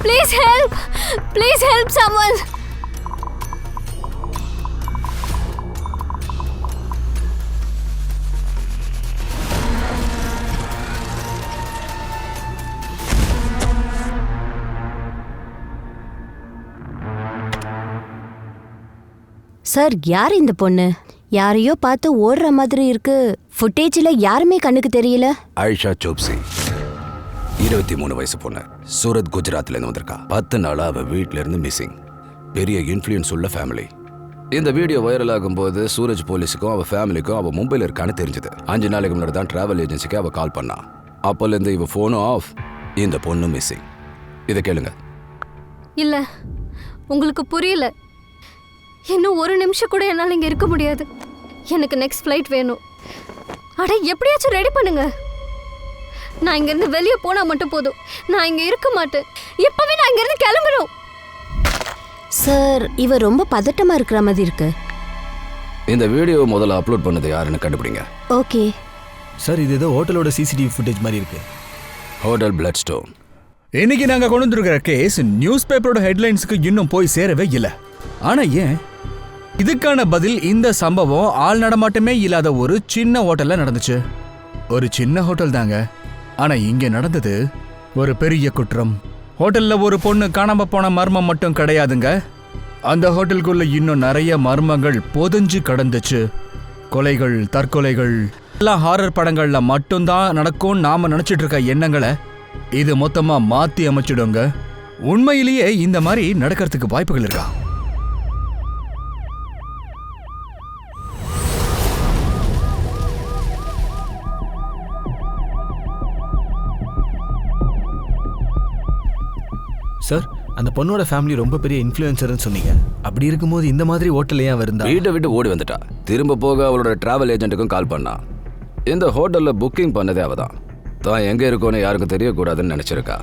Please help! Please help someone! Sir, யார் இந்த பொண்ணு? யாரையோ பார்த்து ஓடுற மாதிரி இருக்கு. ஃபுட்டேஜ்ல யாருமே கண்ணுக்கு தெரியல. ஆயிஷா சோப்சி, 23 வயசு பொண்ணு. சூரத், குஜராத்ல இருந்து வந்திருக்கா. 10 நாளா அவ வீட்ல இருந்து மிஸ்ஸிங். பெரிய இன்ஃப்ளூயன்ஸ் உள்ள ஃபேமிலி. இந்த வீடியோ வைரல் ஆகும்போது சூரஜ் போலீஸுக்கும் அவ ஃபேமிலிக்கும் அவ மும்பைல இருக்கான்னு தெரிஞ்சது. 5 நாளைக்கு முன்னாடி தான் டிராவல் ஏஜென்சிக்கு அவ கால் பண்ணா. அப்போல இருந்து இவ போனும் ஆஃப், இந்த பொண்ணு மிஸ்ஸிங். இதை கேளுங்க. இல்ல, உங்களுக்கு புரியல. இன்னும் ஒரு நிமிஷம் கூட என்னால் இங்கே இருக்க முடியாது. எனக்கு நெக்ஸ்ட் ஃப்ளைட் வேணும். அட, எப்படியாச்சும் ரெடி பண்ணுங்க. நான் இங்கேருந்து வெளியே போனால் மட்டும் போதும். நான் இங்கே இருக்க மாட்டேன். இப்போவே நான் இங்கேருந்து கிளம்பணும். சார், இவ ரொம்ப பதட்டமா இருக்கிற மாதிரி இருக்கு. இந்த வீடியோ முதல்ல அப்லோட் பண்ணது யாருன்னு கண்டுபிடிங்க. ஓகே சார், இது ஏதோ ஹோட்டலோட சிசிடிவி ஃபுட்டேஜ் மாதிரி இருக்கு. Hotel blood stone. இன்னைக்கு நாங்கள் கொண்டு வந்திருக்கிற கேஸ் நியூஸ் பேப்பரோட ஹெட்லைன்ஸுக்கு இன்னும் போய் சேரவே இல்லை. ஆனால் ஏன்? இதுக்கான பதில் இந்த சம்பவம் ஆள் நடமாட்டமே இல்லாத ஒரு சின்ன ஹோட்டல்ல நடந்துச்சு. ஒரு சின்ன ஹோட்டல் தாங்க, ஆனா இங்க நடந்தது ஒரு பெரிய குற்றம். ஹோட்டல்ல ஒரு பொண்ணு காணாம போன மர்மம் மட்டும் கிடையாதுங்க. அந்த ஹோட்டலுக்குள்ள இன்னும் நிறைய மர்மங்கள் பொதிஞ்சு கடந்துச்சு. கொலைகள், தற்கொலைகள் எல்லாம் ஹாரர் படங்கள்ல மட்டும்தான் நடக்கும் நாம நினைச்சிட்டு இருக்க எண்ணங்களை இது மொத்தமா மாத்தி அமைச்சிடுங்க. உண்மையிலேயே இந்த மாதிரி நடக்கிறதுக்கு வாய்ப்புகள் இருக்கா? சார், அந்த பொண்ணோட ஃபேமிலி ரொம்ப பெரிய இன்ஃப்ளூயன்சர்னு சொன்னீங்க. அப்படி இருக்கும்போது இந்த மாதிரி ஹோட்டல் ஏன் வருந்தா? வீட்டை விட்டு ஓடி வந்துட்டா. திரும்ப போக அவளோட டிராவல் ஏஜென்ட்டுக்கும் கால் பண்ணா. இந்த ஹோட்டல்ல புக்கிங் பண்ணதே அவதான். தான் எங்க இருக்கோன்னு யாருக்கும் தெரியக்கூடாதுன்னு நினைச்சிருக்கா.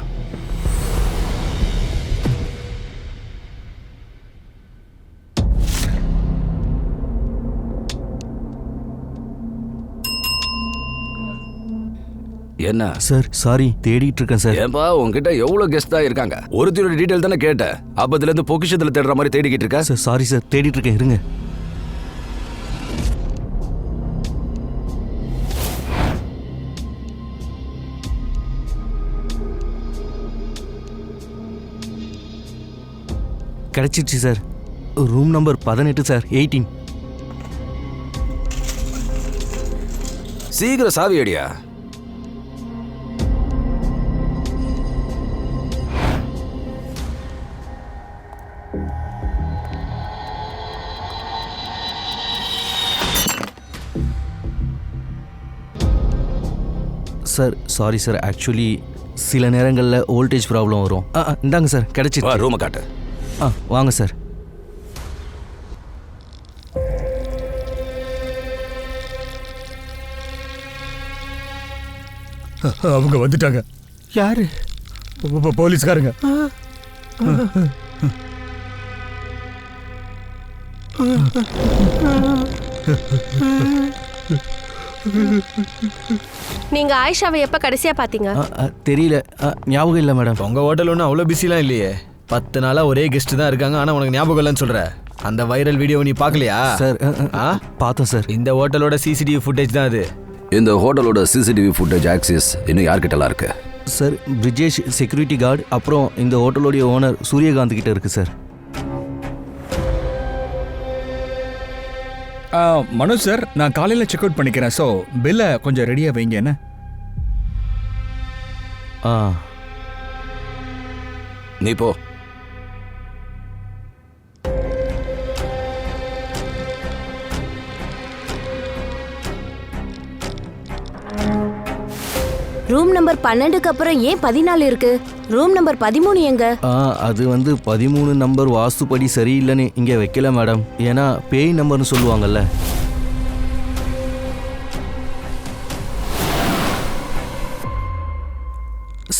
என்ன சார், சாரி, தேடிட்டு இருக்கேன் சார். ஏன்பா, உங்ககிட்ட எவ்வளவு கெஸ்ட் தான் இருக்காங்க? ஒருத்தரோட டீடைல் தானே கேட்டேன். அப்பத்துல இருந்து பொக்கிஷத்துல தேடுற மாதிரி தேடிக்கிட்டு இருக்க. சார், சாரி சார், தேடிட்டு இருக்கேன், இருங்க. கிடைச்சிருச்சு சார். Room number 18 sir, 18. சீக்கிரம் சாவி அடியா. சார், சாரி சார், ஆக்சுவலி சில நேரங்களில் வோல்டேஜ் ப்ராப்ளம் வரும். இந்தாங்க சார், கிடைச்சிருச்சு. ரூமை காட்டு. வாங்க சார். அவங்க வந்துட்டாங்க. யாரு? போலீஸ்காரங்க. நீங்க ஆயிஷாவை எப்ப கடைசியா பாத்தீங்க? தெரியல, ஞாபகம் இல்லை மேடம். உங்க ஹோட்டல் ஒன்றும் அவ்வளோ பிஸிலாம் இல்லையே. 10 நாளா ஒரே கெஸ்ட் தான் இருக்காங்க. ஆனால் உனக்கு ஞாபகம் இல்லைன்னு சொல்ற. அந்த வைரல் வீடியோ நீ பார்க்கலையா? சார், பார்த்தேன் சார். இந்த ஹோட்டலோட சிசிடிவி ஃபுட்டேஜ் தான் அது. இந்த ஹோட்டலோட சிசிடிவி ஃபுட்டேஜ் ஆக்சிஸ் இன்னும் யார்கிட்டலாம் இருக்கு? சார், பிரிஜேஷ் செக்யூரிட்டி கார்டு, அப்புறம் இந்த ஹோட்டலோடைய ஓனர் சூரியகாந்த் கிட்ட இருக்கு சார். மனோஜ் சார், நான் காலையில் செக் அவுட் பண்ணிக்கிறேன். ஸோ பில்லை கொஞ்சம் ரெடியாக வைங்க. என்ன? நீ போ. ரூம் நம்பர் 12க்கு அப்புறம் ஏன் 14 இருக்கு? ரூம் நம்பர் 13 எங்க? அது வந்து 13 நம்பர் வாஸ்துப்படி சரியில்லைன்னு இங்கே வைக்கல மேடம். ஏன்னா பேய் நம்பர்னு சொல்லுவாங்கல்ல.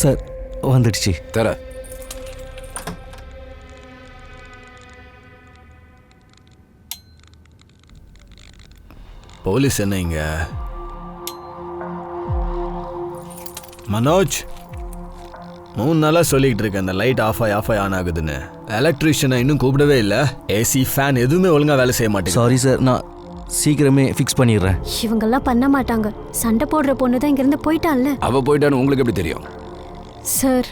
சார், வந்துடுச்சு. தர. போலீஸ் என்ன இங்க? மனோஜ், 3 நாளாக சொல்லிக்கிட்டு இருக்கேன் அந்த லைட் ஆஃப் ஆகி ஆன் ஆகுதுன்னு. எலக்ட்ரிஷியனை இன்னும் கூப்பிடவே இல்லை. ஏசி ஃபேன் எதுவுமே ஒழுங்காக வேலை செய்ய மாட்டேங்குது. சாரி சார், நான் சீக்கிரமே ஃபிக்ஸ் பண்ணிடுறேன். இவங்கெல்லாம் பண்ண மாட்டாங்க. சண்டை போடுற பொண்ணு தான் இங்கிருந்து போயிட்டான்ல. அவ போயிட்டான்னு உங்களுக்கு எப்படி தெரியும்? சார்,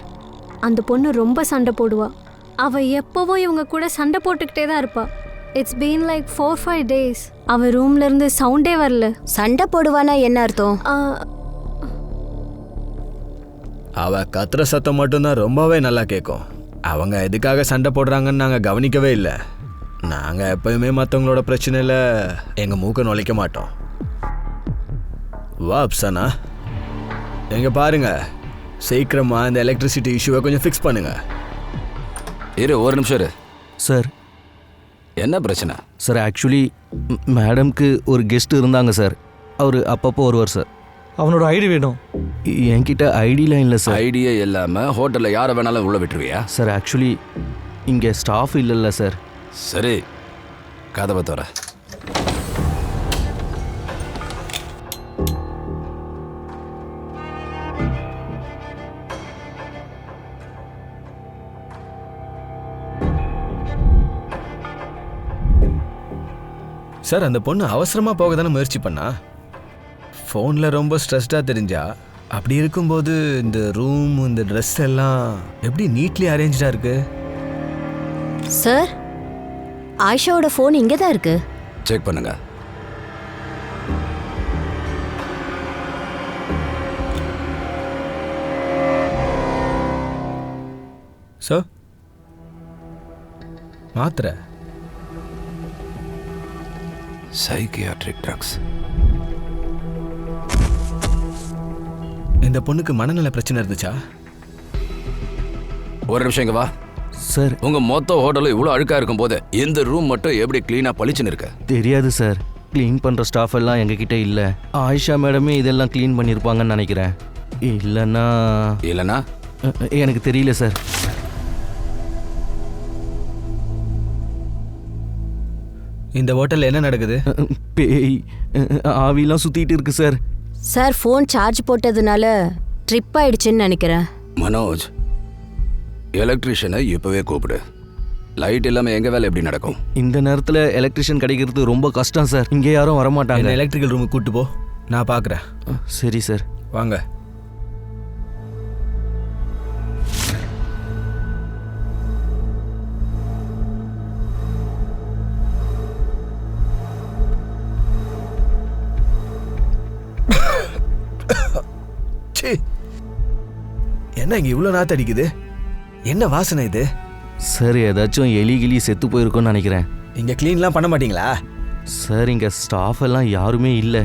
அந்த பொண்ணு ரொம்ப சண்டை போடுவா. அவ எப்பவும் இவங்க கூட சண்டை போட்டுக்கிட்டே தான் இருப்பா. It's been like 4-5 days. அவ ரூம்ல இருந்து சவுண்டே வரல. சண்டை போடுவானா என்ன அர்த்தம்? அவ கத்துற சத்தம் மட்டும்தான் ரொம்பவே நல்லா கேட்கும். அவங்க எதுக்காக சண்டை போடுறாங்கன்னு நாங்கள் கவனிக்கவே இல்லை. நாங்கள் எப்பயுமே மற்றவங்களோட பிரச்சனையில் எங்கள் மூக்க நுழைக்க மாட்டோம். வா அப்சானா, எங்க பாருங்க, சீக்கிரமா இந்த எலக்ட்ரிசிட்டி இஷ்யூவை கொஞ்சம் ஃபிக்ஸ் பண்ணுங்க. இரு, ஒரு நிமிஷம் இரு. சார் என்ன பிரச்சனை? சார் ஆக்சுவலி மேடம்க்கு ஒரு கெஸ்ட் இருந்தாங்க சார். அவர் அப்பப்போ வருவார் சார். அவனோட ஐடி வேணும். என்கிட்ட ஐடிலாம் இல்லை சார். ஐடியா இல்லாமல் ஹோட்டலில் யாரை வேணாலும் உள்ள விட்டுருவியா? சார் ஆக்சுவலி இங்கே ஸ்டாஃப் இல்லைல்ல சார். சரி, கதவை தர. சார், அந்த பொண்ணு அவசரமாக போக தானே முயற்சி பண்ணா. ஃபோனில் ரொம்ப ஸ்ட்ரெஸ்டாக தெரிஞ்சா. அப்படி இருக்கும்போது இந்த ரூம், இந்த ட்ரெஸ் எல்லாம் எப்படி நீட்லி அரேஞ்சாக இருக்கு? சார், ஆயிஷாவோட ஃபோன் இங்கே தான் இருக்கு. செக் பண்ணுங்க. சார், மாத்திரை, சைக்கியாட்ரிக் ட்ரக்ஸ். இந்த பொண்ணுக்கு மனநல பிரச்சனை இருந்துச்சா? ஒரு நிமிஷம் இங்க வா. சார் உங்க மொத்த ஹோட்டலும் இவ்வளோ அழுக்கா இருக்கும் போது இந்த ரூம் மட்டும் எப்படி கிளீனா பளிச்சுன்னு இருக்கு? தெரியாது சார். க்ளீன் பண்ணுற ஸ்டாஃப் எல்லாம் எங்ககிட்ட இல்லை. ஆயிஷா மேடமே இதெல்லாம் க்ளீன் பண்ணியிருப்பாங்கன்னு நினைக்கிறேன். இல்லைன்னா எனக்கு தெரியல சார். இந்த ஹோட்டலில் என்ன நடக்குது? பேய் ஆவிலாம் சுற்றிட்டு இருக்கு சார். சார், ஃபோன் சார்ஜ் போட்டதுனால ட்ரிப் ஆயிடுச்சுன்னு நினைக்கிறேன். மனோஜ், எலக்ட்ரிஷியனை இப்பவே கூப்பிடு. லைட் இல்லாமல் எங்க வேலை எப்படி நடக்கும்? இந்த நேரத்தில் எலக்ட்ரிஷியன் கிடைக்கிறது ரொம்ப கஷ்டம் சார். இங்கே யாரும் வரமாட்டாங்க. எலக்ட்ரிக்கல் ரூமுக்கு கூப்பிட்டு போ, நான் பார்க்குறேன். சரி சார், வாங்க. என்ன இங்க இவ்வளோ நாத்து அடிக்குது? என்ன வாசனை இது? சார் ஏதாச்சும் எலி கிளி செத்து போயிருக்கும்னு நினைக்கிறேன். இங்க க்ளீன்லாம் பண்ண மாட்டீங்களா? சார் இங்கே ஸ்டாஃப் எல்லாம் யாருமே இல்லை.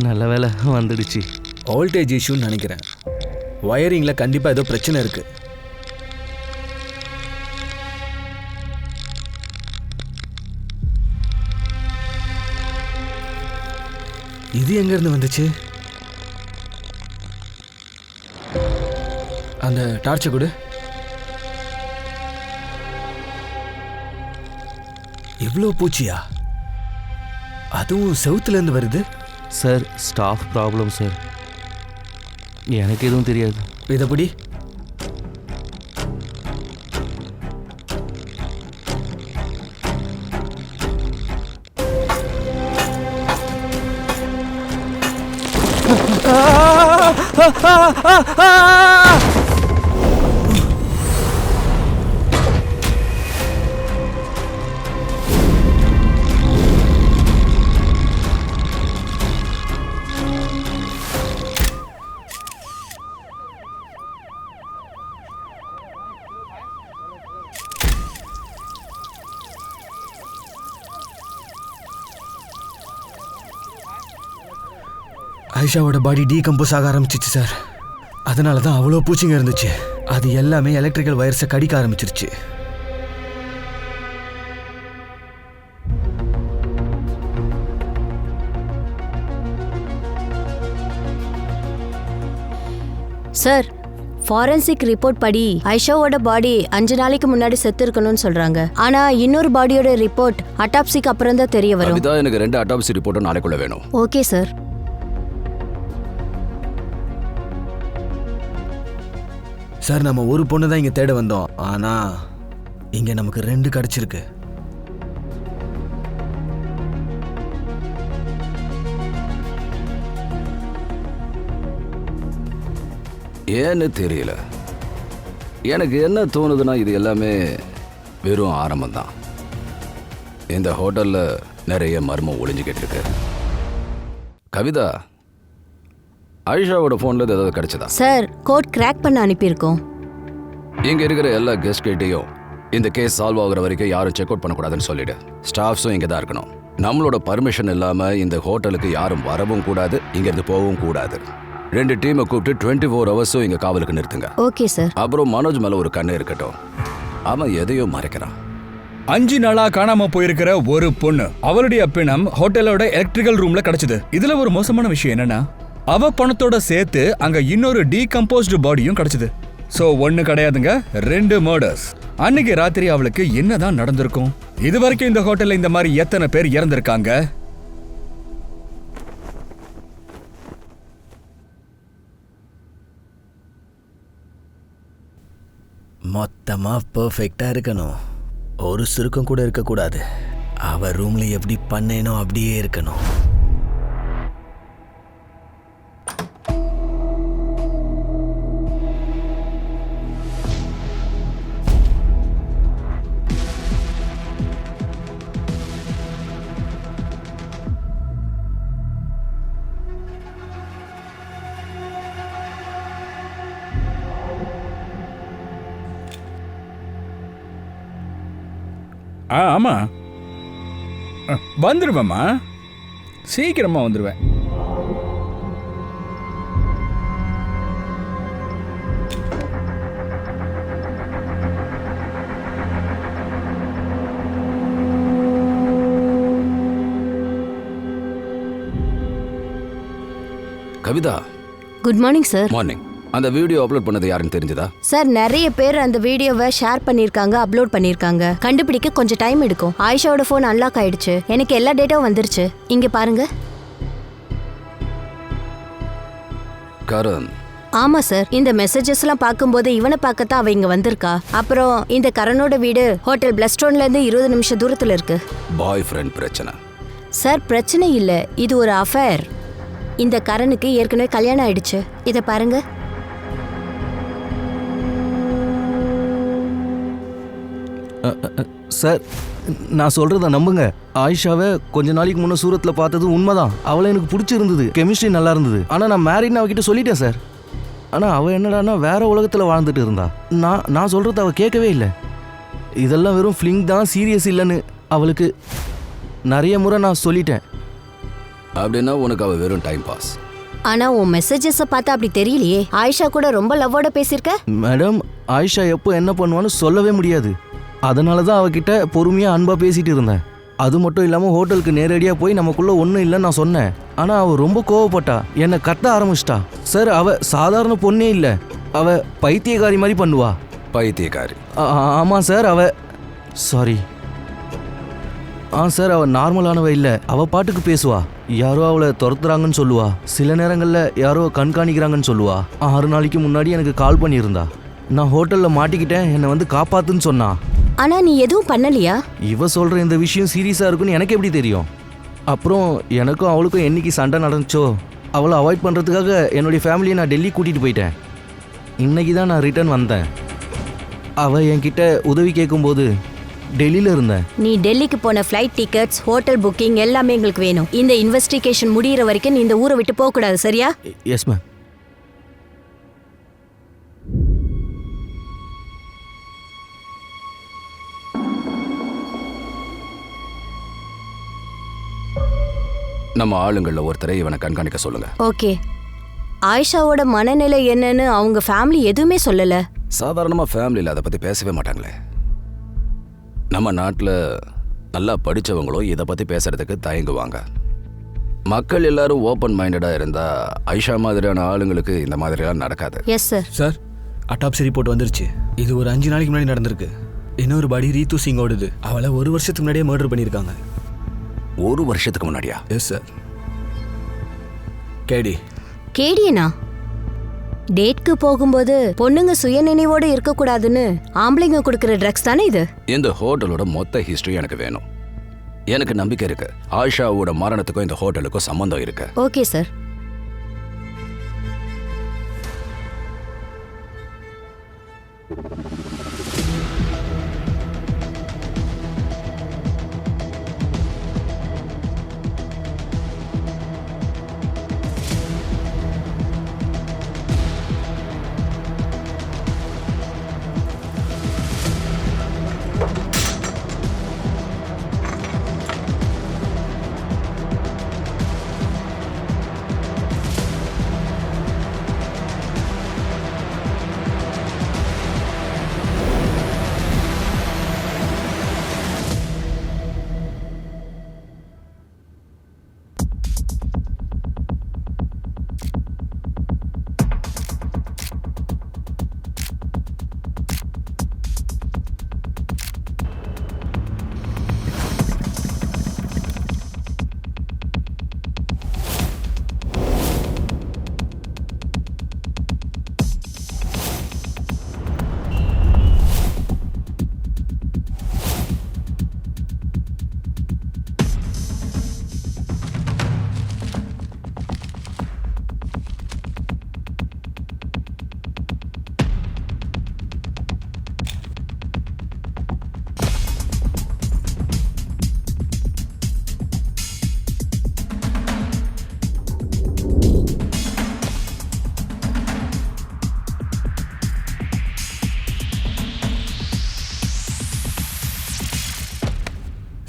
நல்ல வேலை வந்துடுச்சு. வோல்டேஜ் இஷ்யூன்னு நினைக்கிறேன். வயரிங்கில் கண்டிப்பாக ஏதோ பிரச்சனை இருக்கு. இது எங்கேருந்து வந்துச்சு? அந்த டார்ச்சை கொடு. இவ்வளோ பூச்சியா? அதுவும் செவுத்துலேருந்து வருது. Sir staff problem sir. எனக்கு எதுவும் தெரியாது. இதப்படி ஆயிஷாவோட பாடி டீகம்போஸ் ஆக ஆரம்பிச்சிச்சு சார். அதனால தான் அவ்வளோ பூச்சிங்க இருந்துச்சு. அது எல்லாமே எலக்ட்ரிக்கல் வயர்ஸை கடிக்க ஆரம்பிச்சிருச்சு. சார் ஃபாரன்சிக் ரிப்போர்ட் படி ஐஷாவோட பாடி 5 நாளைக்கு முன்னாடி செத்து இருக்கணும்னு சொல்றாங்க. ஆனா இன்னொரு பாடியோட ரிப்போர்ட் அட்டாப்சிக்கு அப்புறம் தான் தெரிய வரும். கவிதா, எனக்கு 2 அட்டாப்சி ரிப்போர்ட்டும் நாளைக்குள்ள வேணும். Okay sir. சார் நம்ம ஒரு பொண்ணு தான் இங்கே தேட வந்தோம், ஆனால் இங்கே நமக்கு 2 கிடச்சிருக்கு. ஏன்னு தெரியல. எனக்கு என்ன தோணுதுன்னா இது எல்லாமே வெறும் ஆரம்பம்தான். இந்த ஹோட்டலில் நிறைய மர்மம் ஒளிஞ்சுக்கிட்டு இருக்கு. கவிதா, ஆயிஷாவோட ஃபோனில் ஏதாவது கிடைச்சதா? சார் கோட் கிராக் பண்ண அனுப்பியிருக்கோம். இங்கே இருக்கிற எல்லா கெஸ்ட் கிட்டையும் இந்த கேஸ் சால்வ் ஆகுற வரைக்கும் யாரும் செக் அவுட் பண்ணக்கூடாதுன்னு சொல்லிடு. ஸ்டாஃப்ஸும் இங்கே தான் இருக்கணும். நம்மளோட பர்மிஷன் இல்லாமல் இந்த ஹோட்டலுக்கு யாரும் வரவும் கூடாது, இங்கேருந்து போகவும் கூடாது. 2 டீமை கூப்பிட்டு 24 ஹவர்ஸும் இங்கே காவலுக்கு நிறுத்துங்க. Okay sir. அப்புறம் மனோஜ் மேலே ஒரு கண்ணு இருக்கட்டும். அவன் எதையோ மறைக்கிறான். 5 நாளா காணாம போயிருக்கிற ஒரு பொண்ணு, அவளுடைய பிணம் ஹோட்டலோட எலக்ட்ரிக்கல் ரூம்ல கிடைச்சது. இதுல ஒரு மோசமான விஷயம் என்னன்னா, அவ பணத்தோட சேர்த்து அங்க இன்னொரு டீகம்போஸ்டு பாடியும் கிடைச்சது. சோ 1 கிடையாதுங்க, 2 மர்டர்ஸ். அன்னைக்கு ராத்திரி அவளுக்கு என்னதான் நடந்திருக்கும்? இது வரைக்கும் இந்த ஹோட்டல்ல இந்த மாதிரி எத்தனை பேர் இறந்திருக்காங்க? மொத்தமாக பர்ஃபெக்டாக இருக்கணும், ஒரு சுருக்கம் கூட இருக்கக்கூடாது. அவள் ரூமில் எப்படி பண்ணேனோ அப்படியே இருக்கணும். ஆமா, வந்துருவேம்மா, சீக்கிரமா வந்துருவேன். Kavitha, good morning sir. Morning. அந்த வீடியோ அப்லோட் பண்ணது யாருன்னு தெரிஞ்சதா? சார் நிறைய பேர் அந்த வீடியோவை ஷேர் பண்ணிருக்காங்க, அப்லோட் பண்ணிருக்காங்க. கண்டுபிடிக்க கொஞ்சம் டைம் எடுக்கும். ஆயிஷாவோட ஃபோன் அன்லாக் ஆயிடுச்சு. எனக்கு எல்லா டேட்டாவும் வந்துருச்சு. இங்க பாருங்க. கரண். ஆமா சார், இந்த மெசேஜஸ்லாம் பார்க்கும்போது இவனை பார்க்கத்தான் அவ இங்க வந்திருக்கா. அப்புறம் இந்த கரனோட வீடு ஹோட்டல் பிளஸ்டோன்ல இருந்து 20 நிமிஷம் தூரத்துல இருக்கு. பாய் ஃப்ரெண்ட் பிரச்சனை? சார் பிரச்சனை இல்ல, இது ஒரு அஃபேர். இந்த கரனுக்கு ஏற்கனவே கல்யாணம் ஆயிடுச்சு. இத பாருங்க. சார், நான் சொல்கிறத நம்புங்க. ஆயிஷாவை கொஞ்ச நாளைக்கு முன்னே சூரத்தில் பார்த்தது உண்மைதான். அவளை எனக்கு பிடிச்சிருந்தது, கெமிஸ்ட்ரி நல்லா இருந்தது. ஆனால் நான் மேரின்னு அவகிட்ட சொல்லிட்டேன் சார். ஆனால் அவள் என்னடான்னா வேற உலகத்தில் வாழ்ந்துட்டு இருந்தா. நான் சொல்கிறத அவள் கேட்கவே இல்லை. இதெல்லாம் வெறும் ஃப்ளிங் தான், சீரியஸ் இல்லைன்னு அவளுக்கு நிறைய முறை நான் சொல்லிட்டேன். அப்படின்னா உனக்கு அவள் வெறும் டைம் பாஸ். ஆனா உன் மெசேஜஸை பார்த்தா அப்படி தெரியலையே. ஆயிஷா கூட ரொம்ப லவ்வோட பேசியிருக்க. மேடம், ஆயிஷா எப்போ என்ன பண்ணுவான்னு சொல்லவே முடியாது. அதனால தான் அவகிட்ட பொறுமையாக அன்பாக பேசிகிட்டு இருந்தேன். அது மட்டும் இல்லாமல் ஹோட்டலுக்கு நேரடியாக போய் நமக்குள்ளே ஒன்றும் இல்லைன்னு நான் சொன்னேன். ஆனால் அவள் ரொம்ப கோவப்பட்டா, என்னை கத்த ஆரம்பிச்சிட்டா. சார், அவள் சாதாரண பொண்ணே இல்லை, அவள் பைத்தியக்காரி மாதிரி பண்ணுவா. பைத்தியக்காரி? ஆமாம் சார், சாரி சார், அவள் நார்மலானவ இல்லை. அவள் பாட்டுக்கு பேசுவா. யாரோ அவளை துரத்துறாங்கன்னு சொல்லுவா. சில நேரங்களில் யாரோ கண்காணிக்கிறாங்கன்னு சொல்லுவா. 6 நாளைக்கு முன்னாடி எனக்கு கால் பண்ணியிருந்தா. நான் ஹோட்டலில் மாட்டிக்கிட்டேன், என்னை வந்து காப்பாத்துன்னு சொன்னா. ஆனா நீ எதுவும் பண்ணலையா? இவ சொல்ற இந்த விஷயம் சீரியஸா இருக்குன்னு எனக்கு எப்படி தெரியும்? அப்புறம் எனக்கும் அவளுக்கும் என்னைக்கு சண்டை நடந்துச்சோ, அவளை அவாய்ட் பண்றதுக்காக என்னுடைய ஃபேமிலியை நான் டெல்லி கூட்டிட்டு போயிட்டேன். இன்னைக்கு தான் நான் ரிட்டர்ன் வந்தேன். அவ என்கிட்ட உதவி கேட்கும்போது டெல்லியில இருந்தேன். நீ டெல்லிக்கு போன ஃப்ளைட் டிக்கெட்ஸ், ஹோட்டல் புக்கிங் எல்லாமே எங்களுக்கு வேணும். இந்த இன்வெஸ்டிகேஷன் முடியிற வரைக்கும் நீ இந்த ஊரை விட்டு போக கூடாது, சரியா? Yes ma'am. நம்ம ஆளுங்களில் ஒருத்தரை இவனை கண்காணிக்க சொல்லுங்க. ஓகே. ஆயிஷாவோட மனநிலை என்னன்னு அவங்க ஃபேமிலி எதுவுமே சொல்லல. சாதாரணமாக ஃபேமிலியில் அதை பற்றி பேசவே மாட்டாங்களே. நம்ம நாட்டில் நல்லா படித்தவங்களும் இதை பற்றி பேசுறதுக்கு தயங்குவாங்க. மக்கள் எல்லாரும் ஓப்பன் மைண்டடாக இருந்தால் ஐஷா மாதிரியான ஆளுங்களுக்கு இந்த மாதிரியெல்லாம் நடக்காது. Yes sir. Sir autopsy report வந்துருச்சு. இது ஒரு 5 நாளைக்கு முன்னாடி நடந்திருக்கு. இன்னொரு பாடி ரீத்து சிங்கோடது. அவளை 1 வருஷத்துக்கு முன்னாடியே மர்டர் பண்ணியிருக்காங்க. 1 வருஷத்துக்கு முன்னாடியா? Yes sir. கேடி கேடியனா? டேட்க்கு போகும்போது பொண்ணுங்க சுயநினைவோடு இருக்கக்கூடாதுன்னு ஆம்பளைங்க கொடுக்குற ட்ரக்ஸ் தானே இது? இந்த ஹோட்டலோட மொத்த ஹிஸ்டரி எனக்கு வேணும். எனக்கு நம்பிக்கை இருக்கு ஆயிஷாவோட மரணத்துக்கும் இந்த ஹோட்டலுக்கும் சம்பந்தம் இருக்கு. Okay sir.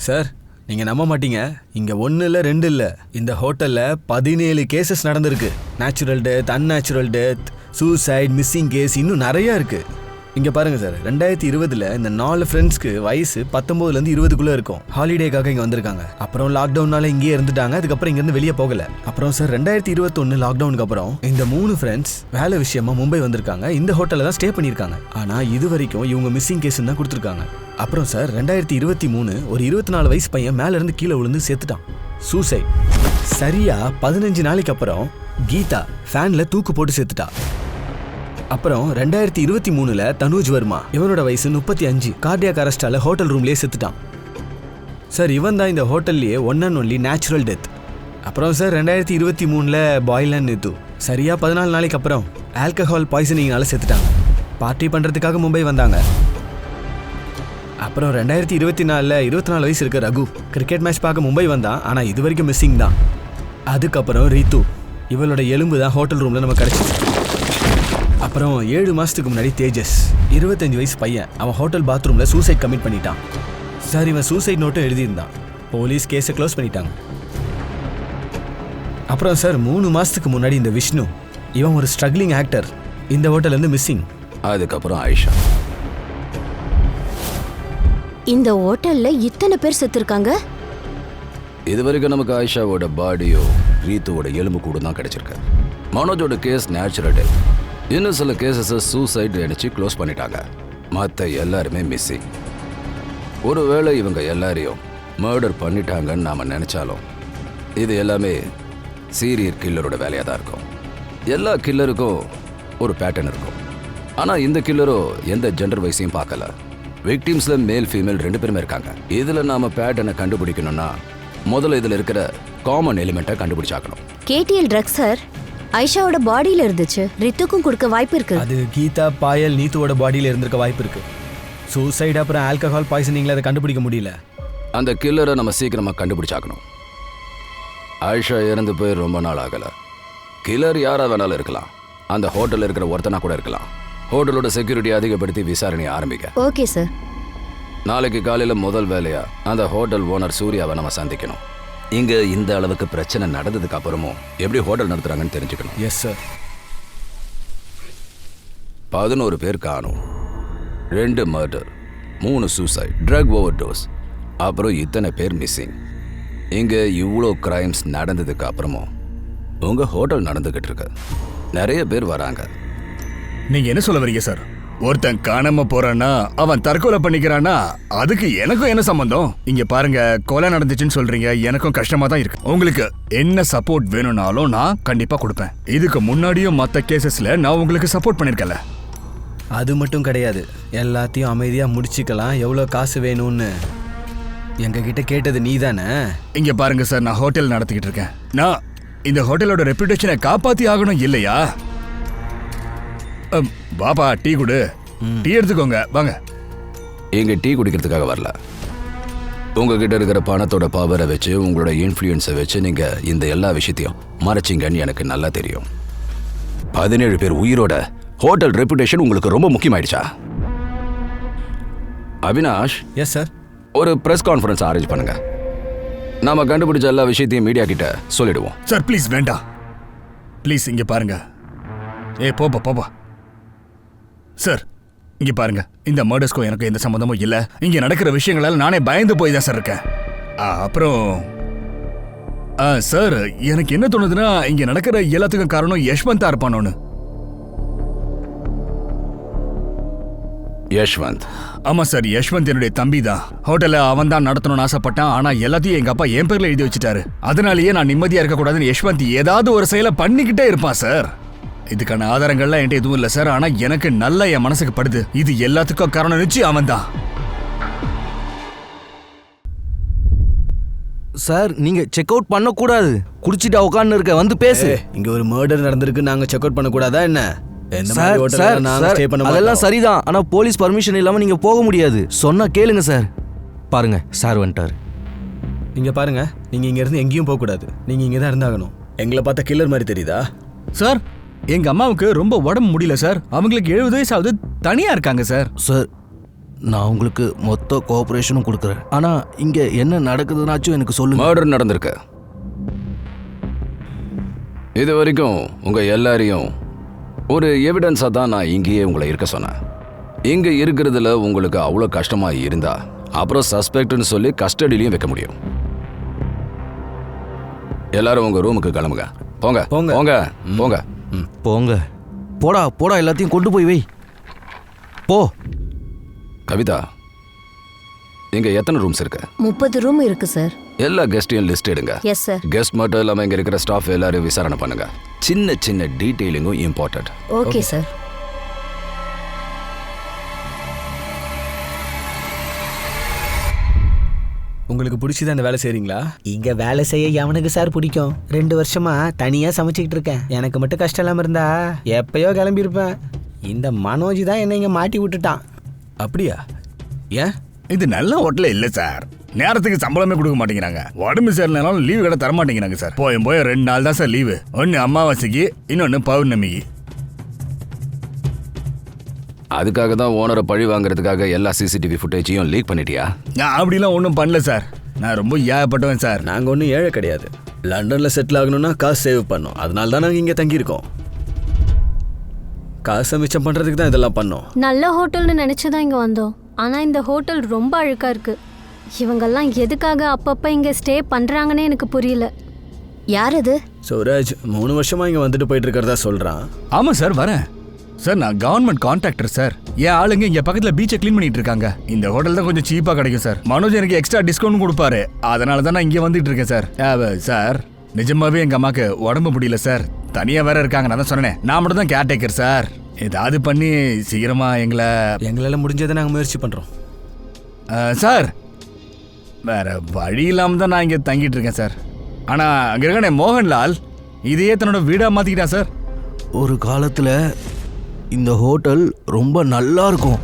சார் நீங்கள் நம்ப மாட்டீங்க, இங்கே 1 இல்லை 2 இல்லை, இந்த ஹோட்டலில் 17 கேசஸ் நடந்திருக்கு. Natural death, unnatural death, suicide, missing case, இன்னும் நிறையா இருக்குது. இங்கே பாருங்கள் சார், 2020 இந்த 4 ஃப்ரெண்ட்ஸ்க்கு வயசு 19லேருந்து 20க்குள்ளே இருக்கும். ஹாலிடேக்காக இங்கே வந்திருக்காங்க. அப்புறம் லாக்டவுனால இங்கேயே இருந்துட்டாங்க. அதுக்கப்புறம் இங்கேருந்து வெளியே போகலை. அப்புறம் சார் 2021 லாக்டவுனுக்கு அப்புறம் இந்த 3 ஃப்ரெண்ட்ஸ் வேலை விஷயமா மும்பை வந்திருக்காங்க. இந்த ஹோட்டலில் தான் ஸ்டே பண்ணியிருக்காங்க. ஆனால் இது வரைக்கும் இவங்க மிஸ்ஸிங் கேஸ் தான் கொடுத்துருக்காங்க. அப்புறம் சார் 2023 ஒரு 24 வயசு பையன் மேலேருந்து கீழே விழுந்து செத்துட்டான். சூசைட். சரியா 15 நாளைக்கு அப்புறம் கீதா ஃபேனில் தூக்கு போட்டு செத்துட்டா. அப்புறம் 2023 தனுஜ் வர்மா, இவனோட வயசு 35, கார்டியாக் அரெஸ்டால ஹோட்டல் ரூம்லேயே செத்துட்டான். சார் இவன் தான் இந்த ஹோட்டல்லையே one and only natural death. அப்புறம் சார் 2023 பாயில் அண்ட் நித்து சரியா 14 நாளைக்கு அப்புறம் ஆல்கஹால் பாய்சனிங்னால செத்துட்டாங்க. பார்ட்டி பண்ணுறதுக்காக மும்பை வந்தாங்க. அப்புறம் 2024 24 வயசு இருக்க ரகு கிரிக்கெட் மேட்ச் பார்க்க மும்பை வந்தான். ஆனால் இது வரைக்கும் மிஸ்ஸிங் தான். அதுக்கப்புறம் ரீத்து, இவளோட எலும்பு தான் ஹோட்டல் ரூமில் நம்ம கிடச்சிச்சு. அப்புறம் 7 மாதத்துக்கு முன்னாடி தேஜஸ், 25 வயசு பையன், அவன் ஹோட்டல் பாத்ரூமில் சூசைட் கமிட் பண்ணிட்டான். சார் இவன் சூசைட் நோட்டும் எழுதியிருந்தான். போலீஸ் கேஸை க்ளோஸ் பண்ணிட்டாங்க. அப்புறம் சார் 3 மாதத்துக்கு முன்னாடி இந்த விஷ்ணு, இவன் ஒரு ஸ்ட்ரகிளிங் ஆக்டர், இந்த ஹோட்டல்லேருந்து மிஸ்ஸிங். அதுக்கப்புறம் ஆயிஷா. இந்த ஹோட்டல்ல இத்தனை பேர் செத்துருக்காங்க. இது வரைக்கும் நமக்கு ஆயிஷாவோட பாடியோ ரீத்துவோட எலும்பு கூட தான் கிடைச்சிருக்கு. மனோஜோட கேஸ் நேச்சுரல் டெத். இன்னும் சில கேசஸை சூசைட் நினைச்சு க்ளோஸ் பண்ணிட்டாங்க. மற்ற எல்லாருமே மிஸ்ஸிங். ஒருவேளை இவங்க எல்லாரையும் மர்டர் பண்ணிட்டாங்கன்னு நாம் நினச்சாலும் இது எல்லாமே சீரியல் கில்லரோட வேலையாக தான் இருக்கும். எல்லா கில்லருக்கும் ஒரு பேட்டர்ன் இருக்கும். ஆனால் இந்த கில்லரோ எந்த ஜெண்டர் வைஸையும் பார்க்கல. விக்டிம்ஸில் மேல் ஃபீமேல் 2 பேருமே இருக்காங்க. இதில் நாம் பேட்டர்னை கண்டுபிடிக்கணும்னா முதல்ல இதில் இருக்கிற காமன் எலிமெண்ட்டை கண்டுபிடிச்சாக்கணும். கேடிஎல் ட்ரக்ஸ் சார் ஐஷாவோட பாடியில இருந்துச்சு. ரித்துக்கும் கொடுக்க வாய்ப்பு இருக்கு. அது கீதா, பாயல், நீத்துவோட பாடியில் இருந்திருக்க வாய்ப்பு இருக்கு. சூசைட் அப்புறம் ஆல்கஹால் பாய்சனிங்ல அதை கண்டுபிடிக்க முடியல. அந்த கில்லரை நம்ம சீக்கிரமாக கண்டுபிடிச்சாக்கணும். ஆயிஷா இறந்து போய் ரொம்ப நாள் ஆகலை. கில்லர் யாராக வேணாலும் இருக்கலாம். அந்த ஹோட்டலில் இருக்கிற ஒருத்தனா கூட இருக்கலாம். ஹோட்டலோட செக்யூரிட்டி அதிகப்படுத்தி விசாரணையை ஆரம்பிக்க. Okay sir. நாளைக்கு காலையில் முதல் வேலையா அந்த ஹோட்டல் ஓனர் சூர்யாவை நம்ம சந்திக்கணும். இங்கே இந்த அளவுக்கு பிரச்சனை நடந்ததுக்கு அப்புறமும் எப்படி ஹோட்டல் நடத்துகிறாங்கன்னு தெரிஞ்சுக்கணும். Yes sir. 11 பேர் காணும், 2 murder, 3 suicide, drug overdose, அப்புறம் இத்தனை பேர் மிஸ்ஸிங். இங்க இவ்வளோ கிரைம்ஸ் நடந்ததுக்கு அப்புறமும் உங்க ஹோட்டல் நடந்துகிட்டு இருக்கு. நிறைய பேர் வராங்க. நீங்க என்ன சொல்ல வரீங்க சார்? ஒருத்தன் காணாம போறான்னா அவன் தற்கொலை பண்ணிக்கிறானா அதுக்கு எனக்கும் என்ன சம்பந்தம்? இங்க பாருங்க, கொலை நடந்துச்சுன்னு சொல்றீங்க, எனக்கும் கஷ்டமா தான் இருக்கு. உங்களுக்கு என்ன சப்போர்ட் வேணும்னாலும் நான் கண்டிப்பா கொடுப்பேன். இதுக்கு முன்னாடியும் மத்த கேசஸ்ல நான் உங்களுக்கு சப்போர்ட் பண்ணிருக்கல. அது மட்டும் கிடையாது, எல்லாத்தையும் அமைதியாக முடிச்சுக்கலாம். எவ்வளோ காசு வேணும்னு எங்ககிட்ட கேட்டது நீ தானே? இங்க பாருங்க சார், நான் ஹோட்டல் நடத்திக்கிட்டு இருக்கேன். நான் இந்த ஹோட்டலோட ரெப்யூட்டேஷனை காப்பாத்தி ஆகணும் இல்லையா? பாப்பா டீ குடு. டீ எடுத்துக்கோங்க, வாங்க. இங்க டீ குடிக்கிறதுக்காக வரல. உங்ககிட்ட இருக்கிற பணத்தோட பவரை வச்சு, உங்களோட இன்ஃப்ளூயன்ஸை வச்சு நீங்க இந்த எல்லா விஷயத்தையும் மறைச்சிங்கன்னு எனக்கு நல்லா தெரியும். 17 பேர் உயிரோட ஹோட்டல் ரெப்யூட்டேஷன் உங்களுக்கு ரொம்ப முக்கியமாயிடுச்சா? Avinash, yes sir. ஒரு பிரஸ் கான்ஃபரன்ஸ் அரேஞ்ச் பண்ணுங்க. நாம கண்டுபிடிச்ச எல்லா விஷயத்தையும் மீடியா கிட்ட சொல்லிடுவோம். சார் ப்ளீஸ் வேண்டாம், ப்ளீஸ். இங்க பாருங்க. போப்பா போப்பா. சார் இங்க பாருங்க, இந்த மர்டர்ஸ்க்கும் எனக்கு எந்த சம்மந்தமும் இல்ல. இங்க நடக்கிற விஷயங்களால நானே பயந்து போய் தான் சார் இருக்கேன். அப்புறம் சார், எனக்கு என்ன தோணுதுன்னா, இங்க நடக்கிற எல்லாத்துக்கும் காரணம் யஷ்வந்தா இருப்பானோன்னு. யஷ்வந்த்? ஆமா சார், யஷ்வந்த் என்னுடைய தம்பி தான். ஹோட்டலை அவன் தான் நடத்தணும்னு ஆசைப்பட்டான். ஆனா எல்லாத்தையும் எங்க அப்பா என் பேர்ல எழுதி வச்சுட்டாரு. அதனாலேயே நான் நிம்மதியா இருக்க கூடாதுன்னு யஷ்வந்த் ஏதாவது ஒரு செயலை பண்ணிக்கிட்டே இருப்பான் சார். இதுக்கான ஆதாரங்கள்லாம் என்கிட்ட எதுவும் இல்லை சார். ஆனா எனக்கு நல்லா என் மனசுக்கு படுது, இது எல்லாத்துக்கும் காரணம் நிச்சயம் அவன் தான். சார் நீங்க செக் அவுட் பண்ணக்கூடாது. குடிச்சிட்டா உட்கார்ந்து இருக்க, வந்து பேசு. இங்க ஒரு மர்டர் நடந்திருக்கு, நாங்க செக் அவுட் பண்ணக்கூடாதா என்ன? சார் சார் அதெல்லாம் சரிதான், ஆனா போலீஸ் பர்மிஷன் இல்லாம நீங்க போக முடியாது. சொன்னா கேளுங்க சார். பாருங்க சார் வந்துட்டாரு. இங்க பாருங்க, நீங்க இங்க இருந்து எங்கேயும் போக கூடாது. நீங்க இங்க தான் இருந்தாகணும். எங்களை பார்த்தா கில்லர் மாதிரி தெரியுதா? சார் எங்க அம்மாவுக்கு ரொம்ப உடம்பு முடியல சார். அவங்களுக்கு 70 வயசாவது, தனியா இருக்காங்க சார். சார் நான் உங்களுக்கு மொத்த கோஆபரேஷனும் கொடுக்குறேன். ஆனா இங்க என்ன நடக்குதுன்னாச்சும் எனக்கு சொல்லுங்க. மர்டர் நடந்திருக்கு. இது வரைக்கும் உங்க எல்லாரையும் ஒரு எவிடன்ஸா தான் நான் இங்கேயே உங்களை இருக்க சொன்னேன். இங்க இருக்கிறதுல உங்களுக்கு அவ்வளோ கஷ்டமா இருந்தா அப்புறம் சஸ்பெக்ட்னு சொல்லி கஸ்டடியிலையும் வைக்க முடியும். எல்லாரும் உங்க ரூமுக்கு கிளம்புங்க. போங்க போங்க போங்க போங்க. போங்க. போடா போடா, எல்லாத்தையும் கொண்டு போய் வை. போ. கவிதா, இங்க எத்தனை ரூம்ஸ் இருக்கு? 30 ரூம் இருக்கு சார். எல்லா கெஸ்டையும் லிஸ்ட் எடுங்க. Yes sir. கெஸ்ட் மட்டும் இல்லாம இங்க இருக்கிற ஸ்டாஃப் எல்லாரும் விசாரணை பண்ணுங்க. சின்ன சின்ன டீடைலிங்கும் இம்பார்ட்டன்ட். Okay sir. உங்களுக்கு பிடிச்சது அந்த வேலை செய்றீங்களா? இங்க வேலை செய்ய எவனுக்கு சார் பிடிக்கும்? 2 வருஷமா தனியா சமைச்சுக்கிட்டு இருக்கேன். எனக்கு மட்டும் கஷ்டம் இல்லாம இருந்தா எப்பயோ கிளம்பியிருப்பேன். இந்த மனோஜ் தான் என்ன இங்க மாட்டி விட்டுட்டான். அப்படியா? ஏன்? இது நல்ல ஹோட்டலே இல்ல சார். நேரத்துக்கு சம்பளமே கொடுக்க மாட்டேங்கிறாங்க. உடம்பு சரியில்லைனாலும் லீவு கடை தர மாட்டேங்கிறாங்க சார். போய் 2 நாள் தான் சார் லீவு. ஒன்னு அமாவாசைக்கு, இன்னொன்னு பௌர்ணமிக்கு. அதுக்காக தான் ஓனரை பழி வாங்குறதுக்காக எல்லா சிசிடிவி ஃபுட்டேஜையும் லீக் பண்ணிட்டியா? நான் அப்படிலாம் ஒன்றும் பண்ணல சார். நான் ரொம்ப ஏகப்பட்டவன் சார். நாங்க ஒன்றும் ஏழை கிடையாது. லண்டன்ல செட்டில் ஆகணும்னா காசு சேவ் பண்ணோம். அதனால தான் நாங்கள் இங்கே தங்கியிருக்கோம். காசை மிச்சம் பண்றதுக்கு தான் இதெல்லாம் பண்ணோம். நல்ல ஹோட்டல்னு நினைச்சுதான் இங்க வந்தோம். ஆனா இந்த ஹோட்டல் ரொம்ப அழுக்கா இருக்கு. இவங்கெல்லாம் எதுக்காக அப்பப்ப இங்க ஸ்டே பண்றாங்கன்னே எனக்கு புரியல. யார் அது? சௌராஜ் 3 வருஷமா இங்க வந்துட்டு போயிட்டு இருக்கிறதா சொல்றான். ஆமா சார், வரேன் சார். நான் கவர்மெண்ட் கான்ட்ராக்டர் சார். என் ஆளுங்க இங்க பக்கத்துல பீச்சை க்ளீன் பண்ணிட்டு இருக்காங்க. இந்த ஹோட்டல் தான் கொஞ்சம் சீப்பா கிடைக்கும் சார். மனோஜ் எனக்கு எக்ஸ்ட்ரா டிஸ்கவுண்ட் கொடுப்பாரு. அதனால தான் நான் இங்க வந்துட்டு இருக்கேன் சார். சார் நிஜமாவே எங்க அம்மாக்கு உடம்பு முடியல சார். தனியா வேற இருக்காங்க. நான் தான் சொன்னேன், நான் மட்டும் தான் கேர்டேக்கர் சார். ஏதாவது பண்ணி சீக்கிரமா எங்களால முடிஞ்சதை நாங்கள் முயற்சி பண்றோம் சார். வேற வழி இல்லாம தான் நான் இங்க தங்கிட்டு இருக்கேன் சார். ஆனா அங்க இருக்க மோகன்லால் இதையே தன்னோட வீடா மாத்திக்கிட்டான் சார். ஒரு காலத்துல இந்த ஹோட்டல் ரொம்ப நல்லா இருக்கும்.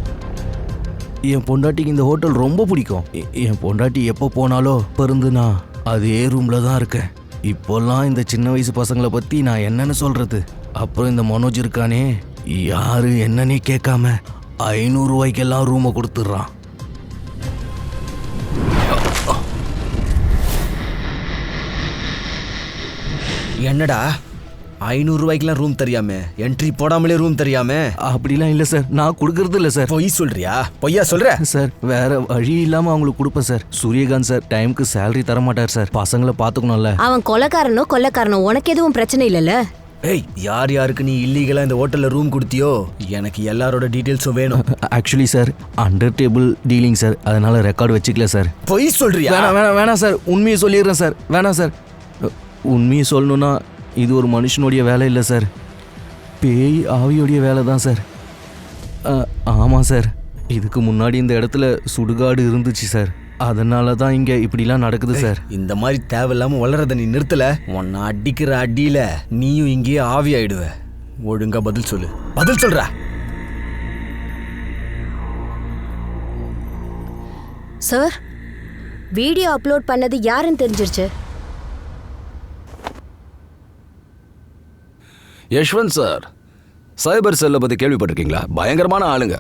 என் பொண்டாட்டிக்கு இந்த ஹோட்டல் ரொம்ப பிடிக்கும். என் பொண்டாட்டி எப்போ போனாலும் பருந்துனா அதே ரூம்ல தான் இருக்கேன். இப்போல்லாம் இந்த சின்ன வயசு பசங்களை பத்தி நான் என்னன்னு சொல்றது? அப்புறம் இந்த மனோஜ் இருக்கானே, யாரு என்னன்னே கேட்காம 500 ரூபாய்க்கெல்லாம் ரூமை கொடுத்துட்றான். என்னடா 500 ரூம் தெரியாம என்ட்ரி போடாமலே ரூம் தெரியாம அப்படிலாம் இல்லை சார், நான் கொடுக்கறது இல்லை சார். பொய் சொல்றியா? பொய்யா சொல்ற? சார் வேற வழி இல்லாமல் அவங்களுக்கு கொடுப்பேன் சார். சூரியகாந்த் சார் டைமுக்கு சேலரி தர மாட்டார் சார். பசங்களை பார்த்துக்கணும்ல. அவன் கொலைக்காரனோ உனக்கு எதுவும் பிரச்சனை இல்லைல்ல? ஏய், யார் யாருக்கு நீ இல்லீகலா இந்த ஹோட்டல்ல ரூம் கொடுத்தியோ எனக்கு எல்லாரோட டீடைல்ஸும் வேணும். Actually sir under table dealing sir, அதனால ரெக்கார்டு வச்சுக்கல சார். பொய் சொல்றியா? வேணாம் சார், உண்மையை சொல்லிடுறேன் சார். வேணாம் சார், உண்மையை சொல்லணும்னா இது ஒரு மனுஷனுடைய வேலை இல்லை சார், பேய் ஆவியோடைய வேலை தான் சார். ஆமாம் சார், இதுக்கு முன்னாடி இந்த இடத்துல சுடுகாடு இருந்துச்சு சார், அதனால தான் இங்கே இப்படிலாம் நடக்குது சார். இந்த மாதிரி தேவையில்லாம வளரத நீ நிறுத்தல, உன்னை அடிக்கிற அடியில நீயும் இங்கேயே ஆவி ஆயிடுவ. ஒழுங்கா பதில் சொல்லு. பதில் சொல்ற? சார், வீடியோ அப்லோட் பண்ணது யாருன்னு தெரிஞ்சிருச்சு. யஷ்வந்த் சார், சைபர் செல்லை பற்றி கேள்விப்பட்டிருக்கீங்களா? பயங்கரமான ஆளுங்க.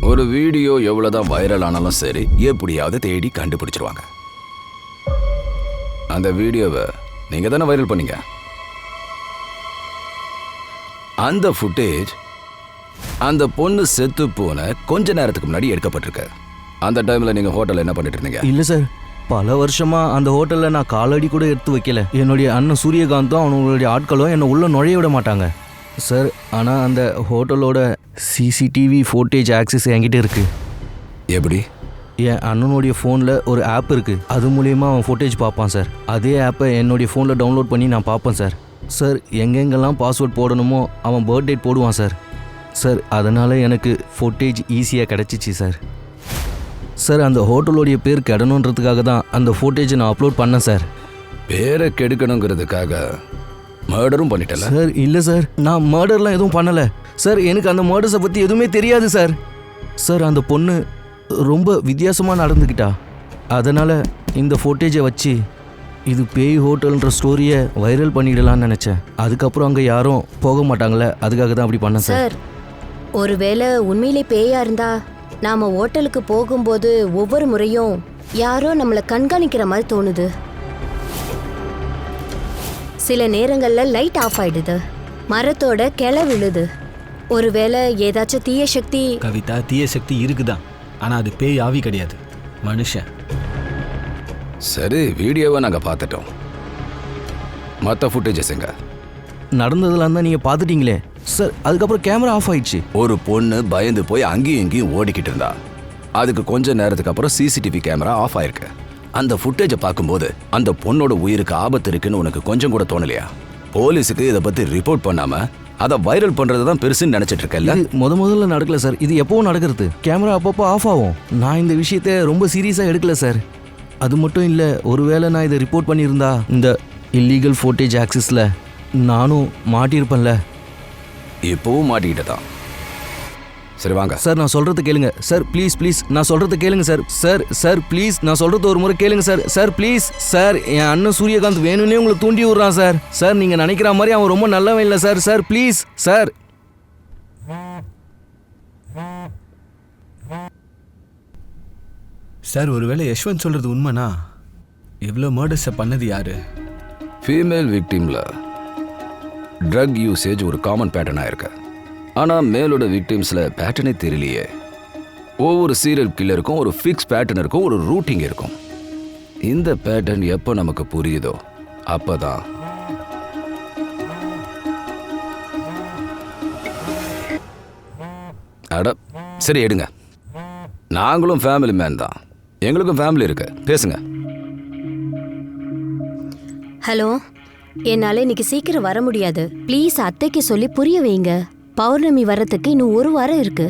ஒரு வீடியோ எவ்வளோதான் வைரல் ஆனாலும் சரி, எப்படியாவது தேடி கண்டுபிடிச்சிருவாங்க. அந்த வீடியோவை நீங்கள் தானே வைரல் பண்ணீங்க. அந்த ஃபுட்டேஜ் அந்த பொண்ணு செத்து போன கொஞ்ச நேரத்துக்கு முன்னாடி எடுக்கப்பட்டிருக்கு. அந்த டைமில் நீங்கள் ஹோட்டலில் என்ன பண்ணிட்டு இருந்தீங்க? இல்லை சார், பல வருஷமா அந்த ஹோட்டலில் நான் காலடி கூட எடுத்து வைக்கல. என்னுடைய அண்ணன் சூரியகாந்தும் அவனுடைய ஆட்களும் என்னை உள்ள நுழைய விட மாட்டாங்க சார். ஆனால் அந்த ஹோட்டலோட சிசிடிவி ஃபோட்டேஜ் ஆக்சஸ் என்கிட்ட இருக்கு. எப்படி? என் அண்ணனுடைய ஃபோனில் ஒரு ஆப் இருக்குது, அது மூலயமா அவன் ஃபோட்டேஜ் பார்ப்பான் சார். அதே ஆப்பை என்னுடைய ஃபோனில் டவுன்லோட் பண்ணி நான் பார்ப்பேன் சார். சார் எங்கெங்கெல்லாம் பாஸ்வேர்ட் போடணுமோ அவன் பர்த் டேட் போடுவான் சார். சார் அதனால் எனக்கு ஃபோட்டேஜ் ஈஸியாக கிடச்சிச்சு சார். சார் அந்த ஹோட்டலோடைய பேர் கெடணுன்றதுக்காக தான் அந்த ஃபோட்டேஜை நான் அப்லோட் பண்ணேன் சார். பேரை கெடுக்கணுங்கிறதுக்காக மர்டரும் பண்ணிட்டல? சார் இல்லை சார், நான் மர்டர்லாம் எதுவும் பண்ணலை சார். எனக்கு அந்த மர்டர்ஸை பற்றி எதுவுமே தெரியாது சார். சார் அந்த பொண்ணு ரொம்ப வித்தியாசமாக நடந்துக்கிட்டா, அதனால் இந்த ஃபோட்டேஜை வச்சு இது பேய் ஹோட்டல்ன்ற ஸ்டோரியை வைரல் பண்ணிடலான்னு நினச்சேன். அதுக்கப்புறம் அங்கே யாரும் போக மாட்டாங்களே, அதுக்காக தான் அப்படி பண்ணேன் சார். சார், ஒருவேளை உண்மையிலே பேயா இருந்தா நாம ஹோட்டலுக்கு போகும்போது ஒவ்வொரு முறையும் யாரோ நம்மளை கண்காணிக்கிற மாதிரி தோணுது. சில நேரங்கள்ல லைட் ஆஃப் ஆயிடுது, மரத்தோட கிளை விழுது. ஒருவேளை ஏதாச்சும் தீய சக்தி. கவிதா, தீய சக்தி இருக்குதான், ஆனா அது பேய் ஆவி கிடையாது, மனுஷன். சரி, வீடியோவை நாங்கள் பார்த்துட்டோம். மற்ற ஃபுட்டேஜஸ் எங்க? நடந்ததெல்லாம் தான் நீங்கள் பார்த்துட்டீங்களே சார். அதுக்கப்புறம் கேமரா ஆஃப் ஆயிடுச்சு. ஒரு பொண்ணு பயந்து போய் அங்கேயும் இங்கேயும் ஓடிக்கிட்டு இருந்தா. அதுக்கு கொஞ்ச நேரத்துக்கு அப்புறம் சிசிடிவி கேமரா ஆஃப் ஆயிருக்கு. அந்த ஃபுட்டேஜை பார்க்கும்போது அந்த பொண்ணோட உயிருக்கு ஆபத்து இருக்குன்னு உனக்கு கொஞ்சம் கூட தோணலையா? போலீஸுக்கு இதை பற்றி ரிப்போர்ட் பண்ணாம அதை வைரல் பண்றது தான் பெருசுன்னு நினைச்சிட்டு இருக்கல? முதல்ல நடக்கல சார், இது எப்பவும் நடக்கிறது. கேமரா அப்பப்போ ஆஃப் ஆகும். நான் இந்த விஷயத்த ரொம்ப சீரியஸாக எடுக்கல சார். அது மட்டும் இல்லை, ஒருவேளை நான் இதை ரிப்போர்ட் பண்ணியிருந்தா இந்த இல்லீகல் ஃபோட்டேஜ் ஆக்சஸில் நானும் மாட்டியிருப்பேன்ல. இப்போவும் மாட்டிக்கிட்டு தான். சரி வாங்க சார், நான் சொல்றது கேளுங்க சார். ப்ளீஸ் நான் சொல்றது கேளுங்க சார். சார் ப்ளீஸ் நான் சொல்றது ஒரு முறை கேளுங்க சார். சார் ப்ளீஸ் சார், என் அண்ணன் சூரியகாந்த் வேணும்னே உங்களை தூண்டி விடுறான் சார். சார் நீங்கள் நினைக்கிற மாதிரி அவன் ரொம்ப நல்லவன் இல்லை sir. Sir please sir. Sir, ஒருவேளை யஷ்வந்த் சொல்றது உண்மைனா இவ்வளோ மர்டர்ஸை பண்ணது யாரு? ஃபீமேல் விக்டிமில் ட்ரக் யூசேஜ் ஒரு காமன் பேட்டர்னாக இருக்கு. ஆனால் மேலோட விக்டிம்ஸில் பேட்டர்னே தெரியலையே. ஒவ்வொரு சீரியல் கில்லருக்கும் ஒரு ஃபிக்ஸ் பேட்டர்ன் இருக்கும், ஒரு ரூட்டிங் இருக்கும். இந்த பேட்டர்ன் எப்போ நமக்கு புரியுதோ அப்போதான் அட சரி எடுங்க. நாங்களும் ஃபேமிலி மேன் தான், எங்களுக்கும் ஃபேமிலி இருக்கு, பேசுங்க. ஹலோ, என்னால் இன்னைக்கு சீக்கிரம் வர முடியாது. ப்ளீஸ் அத்தைக்கு சொல்லி புரிய வைங்க. பௌர்ணமி வரத்துக்கு இன்னும் 1 வாரம் இருக்கு.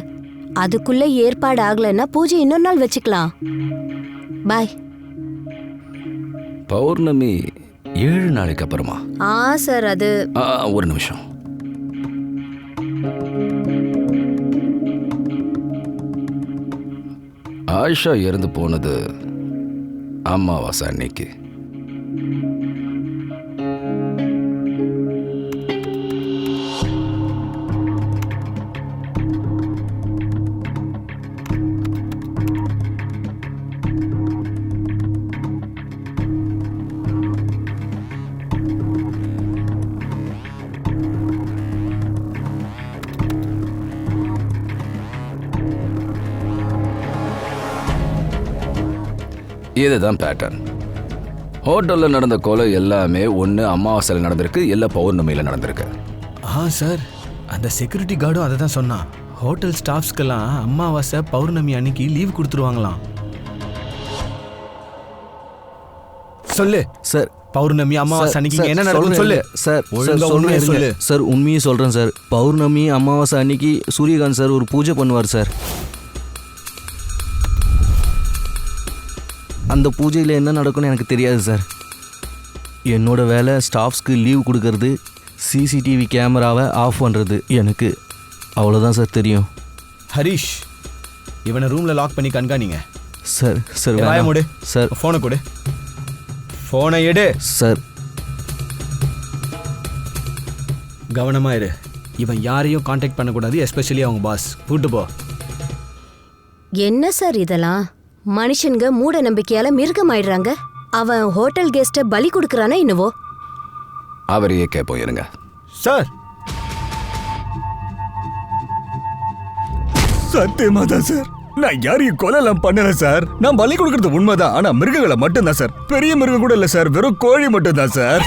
அதுக்குள்ள ஏற்பாடு ஆகலைன்னா பூஜை இன்னொரு நாள் வச்சுக்கலாம். பாய். பௌர்ணமி 7 நாளைக்கு அப்புறமா? சார் அது ஒரு நிமிஷம். ஆயிஷா இறந்து போனது அமாவாசை அன்னைக்கு. இதுதான் பேட்டர்ன். ஹோட்டலில் நடந்த கொலை எல்லாமே ஒன்று அமாவாசையில் நடந்திருக்கு, இல்லை பௌர்ணமியில் நடந்திருக்கு. சார், அந்த செக்யூரிட்டி கார்டும் அதை தான் சொன்னான். ஹோட்டல் ஸ்டாஃப்ஸ்க்கெல்லாம் அமாவாசை பௌர்ணமி அன்னைக்கு லீவ் கொடுத்துருவாங்களாம். சொல்லு சார், பௌர்ணமி அமாவாசை அன்னைக்கு இங்க என்ன நடக்கும் சொல்லு. சார். ஒழுங்கா உண்மையை சொல்லு. சார், உண்மையை சொல்றேன் சார். பௌர்ணமி அமாவாசை அன்னைக்கு சூரியகாந்த் சார் ஒரு பூஜை பண்ணுவார் சார். அந்த பூஜையில் என்ன நடக்கும்னு எனக்கு தெரியாது சார். என்னோட வேலை ஸ்டாஃப்ஸ்க்கு லீவ் கொடுக்கறது, சிசிடிவி கேமராவை ஆஃப் பண்ணுறது. எனக்கு அவ்வளோதான் சார் தெரியும். ஹரிஷ், இவனை ரூம்ல லாக் பண்ணி கண்காணிங்க. சார் சார் வாய மூடு. சார், ஃபோனை கொடு. ஃபோனை எடு. சார் கவனமா இரு. இவன் யாரையும் காண்டாக்ட் பண்ணக்கூடாது, எஸ்பெஷலி அவங்க பாஸ். கூட்டு போ. என்ன சார் இதெல்லாம்? மனுஷனுங்க மூட நம்பிக்கையால மிருகமாயிடுறாங்க. அவன் ஹோட்டல் கெஸ்ட்டை பலி கொடுக்கறானா என்னவோ? அவரையே கேட்போம் இருங்க. சார், சத்தியமா தான் சார், நான் யாரையும் கொலைலாம் பண்ணல சார். நான் பலி கொடுக்கறது உண்மைதான். ஆனா மிருகங்களை மட்டும்தான் சார். பெரிய மிருகம் கூட இல்ல சார், வெறும் கோழி மட்டும்தான் சார்.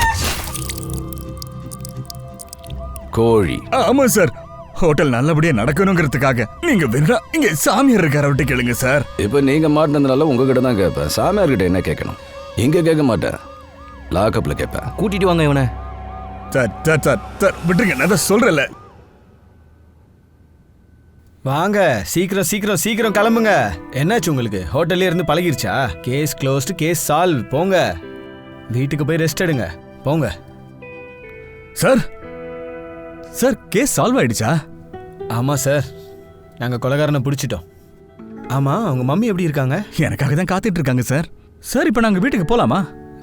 கோழி? ஆமா சார், ஹோட்டல் நல்லபடியா நடக்கணுங்கிறதுக்காக. நீங்க வேணா இங்க சாமியார் இருக்கார விட்டு கேளுங்க சார். இப்போ நீங்க மாட்டினதுனால உங்ககிட்ட தான் கேட்பேன். சாமியார்கிட்ட என்ன கேட்கணும்? இங்க கேட்க மாட்டேன், லாக்அப்ல கேட்பேன். கூட்டிட்டு வாங்க இவனை. சார் சார் சார் சார் விட்டுருங்க, நான் தான் சொல்றேன்ல. வாங்க, சீக்கிரம் சீக்கிரம் சீக்கிரம் கிளம்புங்க. என்னாச்சு உங்களுக்கு? ஹோட்டல்லே இருந்து பழகிருச்சா? Case closed, case solve. போங்க, வீட்டுக்கு போய் ரெஸ்ட் எடுங்க. போங்க. சார் சார், கேஸ் சால்வ் ஆயிடுச்சா? ஆமா சார், நாங்க கொலைகாரனை பிடிச்சிட்டோம். ஆமா, அவங்க மம்மி எப்படி இருக்காங்க? எனக்காக தான் காத்துட்டு இருக்காங்க சார். சார், இப்போ நாங்க வீட்டுக்கு போலாமா?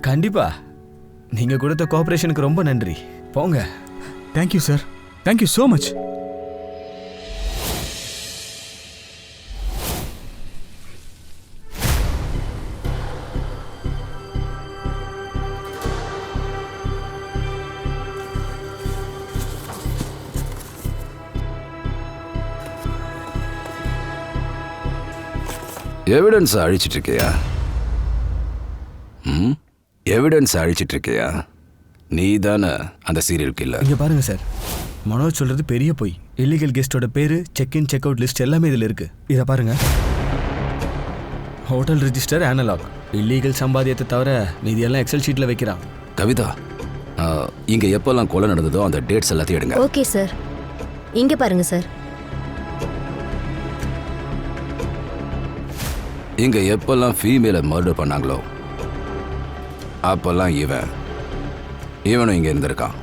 கண்டிப்பா. நீங்க கொடுத்த கோஆபரேஷனுக்கு ரொம்ப நன்றி. போங்க. Thank you sir, thank you so much. Evidence அழிச்சிட்டு இருக்கியா? எவிடன்ஸ் அழிச்சிட்டு இருக்கியா? நீ தானே அந்த சீரியல் கில்லர்? இங்க பாருங்க சார், மனோஜ் சொல்றது பெரிய பொய். இல்லீகல் கெஸ்டோட பேரு, check in check out list எல்லாமே இதுல இருக்கு. இத பாருங்க. Hotel register analogue. இல்லீகல் சம்பாதியத்தை தவிர மீதி எல்லாம் எக்ஸல் ஷீட்ல வைக்கிறான். கவிதா, இங்க எப்பெல்லாம் கொலை நடந்ததோ அந்த டேட்ஸ் எல்லாத்தையும் எடுங்க. Okay sir. இங்க பாருங்க சார். இங்க எப்பெல்லாம் ஃபீமேலை மர்டர் பண்ணாங்களோ அப்பெல்லாம் இவனும் இங்க இருந்திருக்கான்.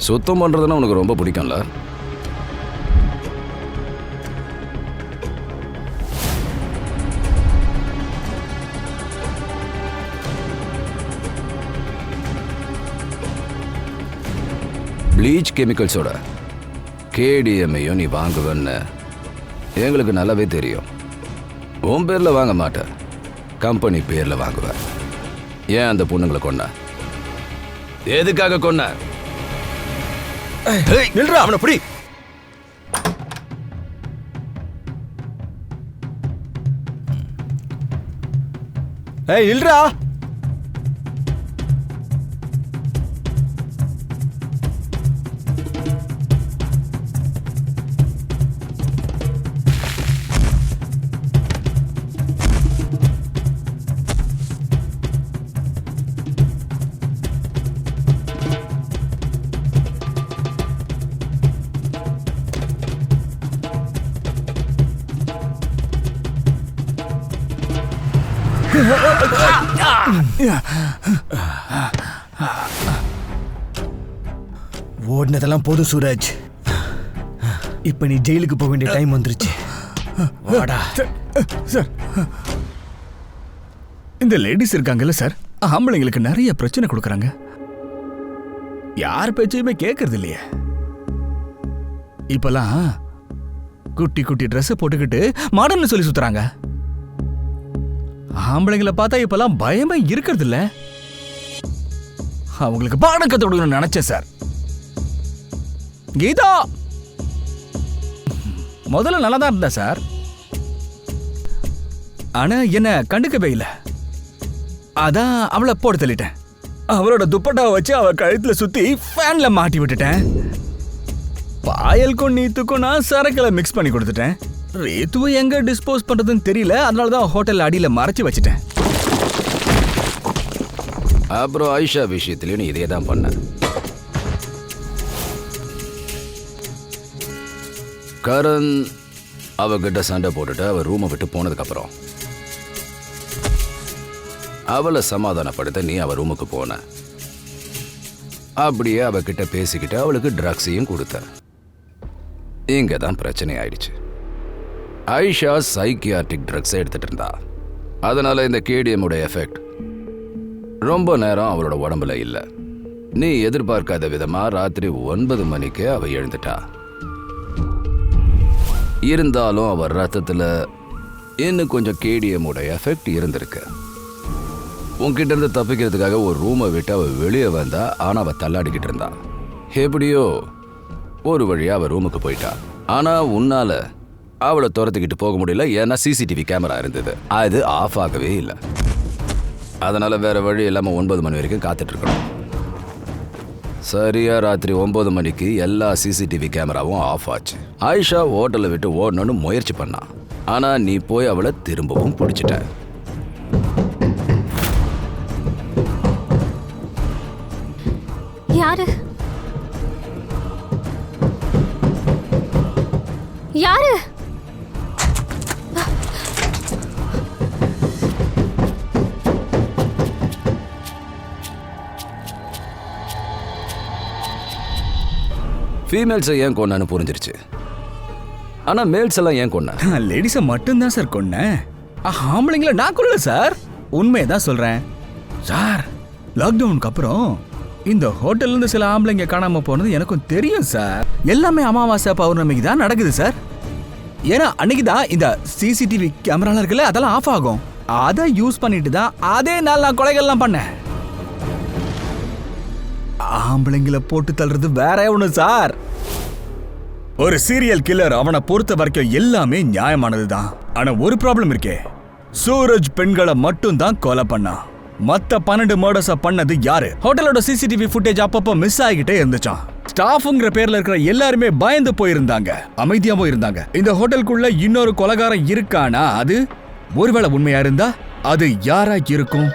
சுத்தம் பண்றதுன்னா உனக்கு ரொம்ப பிடிக்கும்ல? ப்ளீச் கெமிக்கல்ஸோட கேடிஎம்ஐயும் நீ வாங்குவன்னு எங்களுக்கு நல்லாவே தெரியும். உன் பேர்ல வாங்க மாட்டேன், கம்பெனி பேர்ல வாங்குவ. ஏன் அந்த பொண்ணுங்களை கொன்ன? எதுக்காக கொன்ன? நில்றா, அவனை புடி. ஏய், நில்றா. ஓடினதெல்லாம் போதும் சூரஜ். இப்ப நீ ஜெயிலுக்கு போக வேண்டிய டைம் வந்துருச்சு. வாடா. சார், இந்த லேடிஸ் இருக்காங்கல்ல சார், ஆம்பளைங்களுக்கு நிறைய பிரச்சனை கொடுக்கறாங்க. யார் பேச்சையுமே கேட்கறது இல்லையே. இப்பெல்லாம் குட்டி குட்டி ட்ரெஸ் போட்டுக்கிட்டு மாடர்னு சொல்லி சுத்துறாங்க. ஆம்பளைங்களை பார்த்தா இப்பெல்லாம் பயமே இருக்கிறது இல்ல. அவங்களுக்கு பாடம் கத்து கொடுக்கணும்னு நினைச்சேன் சார். கீதா முதல்ல நல்லா தான் இருந்தா சார். ஆனா என்ன கண்டுக்கவே இல்லை. அதான் அவளை போட்டு தள்ளிட்டேன். அவளோட துப்பட்டாவை வச்சு அவ கழுத்துல சுத்தி ஃபேன்ல மாட்டி விட்டுட்டேன். பாயலுக்கும் நீத்துக்கும் நான் சரக்குல மிக்ஸ் பண்ணி கொடுத்துட்டேன். ரேத்துவை எங்க டிஸ்போஸ் பண்றதுன்னு தெரியல, அதனாலதான் ஹோட்டல் அடியில மறைச்சு வச்சுட்டேன். அப்புறம் ஆயிஷா விஷயத்துலயும் நீ இதே தான் பண்ண. கரண் அவகிட்ட சண்டை போட்டுட்டு அவ ரூமை விட்டு போனதுக்கு அப்புறம் அவளை சமாதானப்படுத்த நீ அவ ரூமுக்கு போன. அப்படியே அவகிட்ட பேசிக்கிட்டு அவளுக்கு ட்ரக்ஸையும் கொடுத்த. இங்க தான் பிரச்சனை ஆயிடுச்சு. ஆயிஷா சைக்கியாட்ரிக் ட்ரக்ஸை எடுத்துட்டு இருந்தா. அதனால இந்த கேடிஎம்மோட எஃபெக்ட் ரொம்ப நேரம் அவளோட உடம்புல இல்லை. நீ எதிர்பார்க்காத விதமா ராத்திரி 9 மணிக்கு அவ எழுந்துட்டா. இருந்தாலும் அவ ரத்தத்துல இன்னும் கொஞ்சம் கேடிஎம்மோட எஃபெக்ட் இருந்திருக்கு. உன்கிட்ட இருந்து தப்பிக்கிறதுக்காக ஒரு ரூமை விட்டு அவ வெளியே வந்தா. ஆனா அவ தள்ளாடிக்கிட்டு இருந்தா. எப்படியோ ஒரு வழியா அவ ரூமுக்கு போயிட்டா. ஆனா உன்னால அவளை துரத்துக்கிட்டு போக முடியல, ஏன்னா சிசிடிவி கேமரா இருந்தது. அது ஆஃப் ஆகவே இல்லை. அதனால வேற வழி இல்லாம 9 மணி வரைக்கும் காத்துட்டு இருக்கணும். சரியா ராத்திரி 9 மணிக்கு எல்லா சிசிடிவி கேமராவும் ஆஃப் ஆச்சு. ஆயிஷா ஹோட்டலை விட்டு ஓடணும்னு முயற்சி பண்ணா. ஆனா நீ போய் அவளை திரும்பவும் பிடிச்சிட்ட. யாரு யாரு? ஃபீமேல்ஸை ஏன் கொன்னான்னு புரிஞ்சிருச்சு. ஆனா மேல்ஸ் எல்லாம் ஏன் கொன்ன? லேடிஸை மட்டும்தான் சார் கொன்னேன். ஆம்பளைங்கள நான் கொல்ல சார். உண்மையதான் சொல்றேன் சார். லாக்டவுனுக்கு அப்புறம் இந்த ஹோட்டல்ல இருந்து சில ஆம்பளைங்க காணாம போனது எனக்கும் தெரியும் சார். எல்லாமே அமாவாசை பௌர்ணமிக்கு தான் நடக்குது சார். ஏன்னா அன்னைக்கு தான் இந்த சிசிடிவி கேமராலாம் இருக்குல்ல, அதெல்லாம் ஆஃப் ஆகும். அதை யூஸ் பண்ணிட்டு தான் அதே நாள் நான் கொலைகள்லாம் பண்ணேன். ஆம்பளைங்களை போட்டு தள்ளுறது வேற ஒண்ணு சார். ஒரு சீரியல் கில்லர் அவனை பொறுத்த வரைக்கும் எல்லாமே நியாயமானதுதான். ஆனா ஒரு ப்ராப்ளம் இருக்கே. சூரஜ் பெண்களை மட்டும் தான் கொலை பண்ணான். மத்த 12 மர்டர்ஸ பண்ணது யாரு? ஹோட்டலோட சிசிடிவி ஃபுட்டேஜ் அப்பப்போ மிஸ் ஆகிட்டே இருந்துச்சான். ஸ்டாஃப்ங்கிற பேர்ல இருக்கிற எல்லாருமே பயந்து போயிருந்தாங்க, அமைதியாவும் இருந்தாங்க. இந்த ஹோட்டலுக்குள்ள இன்னொரு கொலைகாரன் இருக்கானா? அது ஒருவேளை உண்மையா இருந்தா அது யாரா இருக்கும்?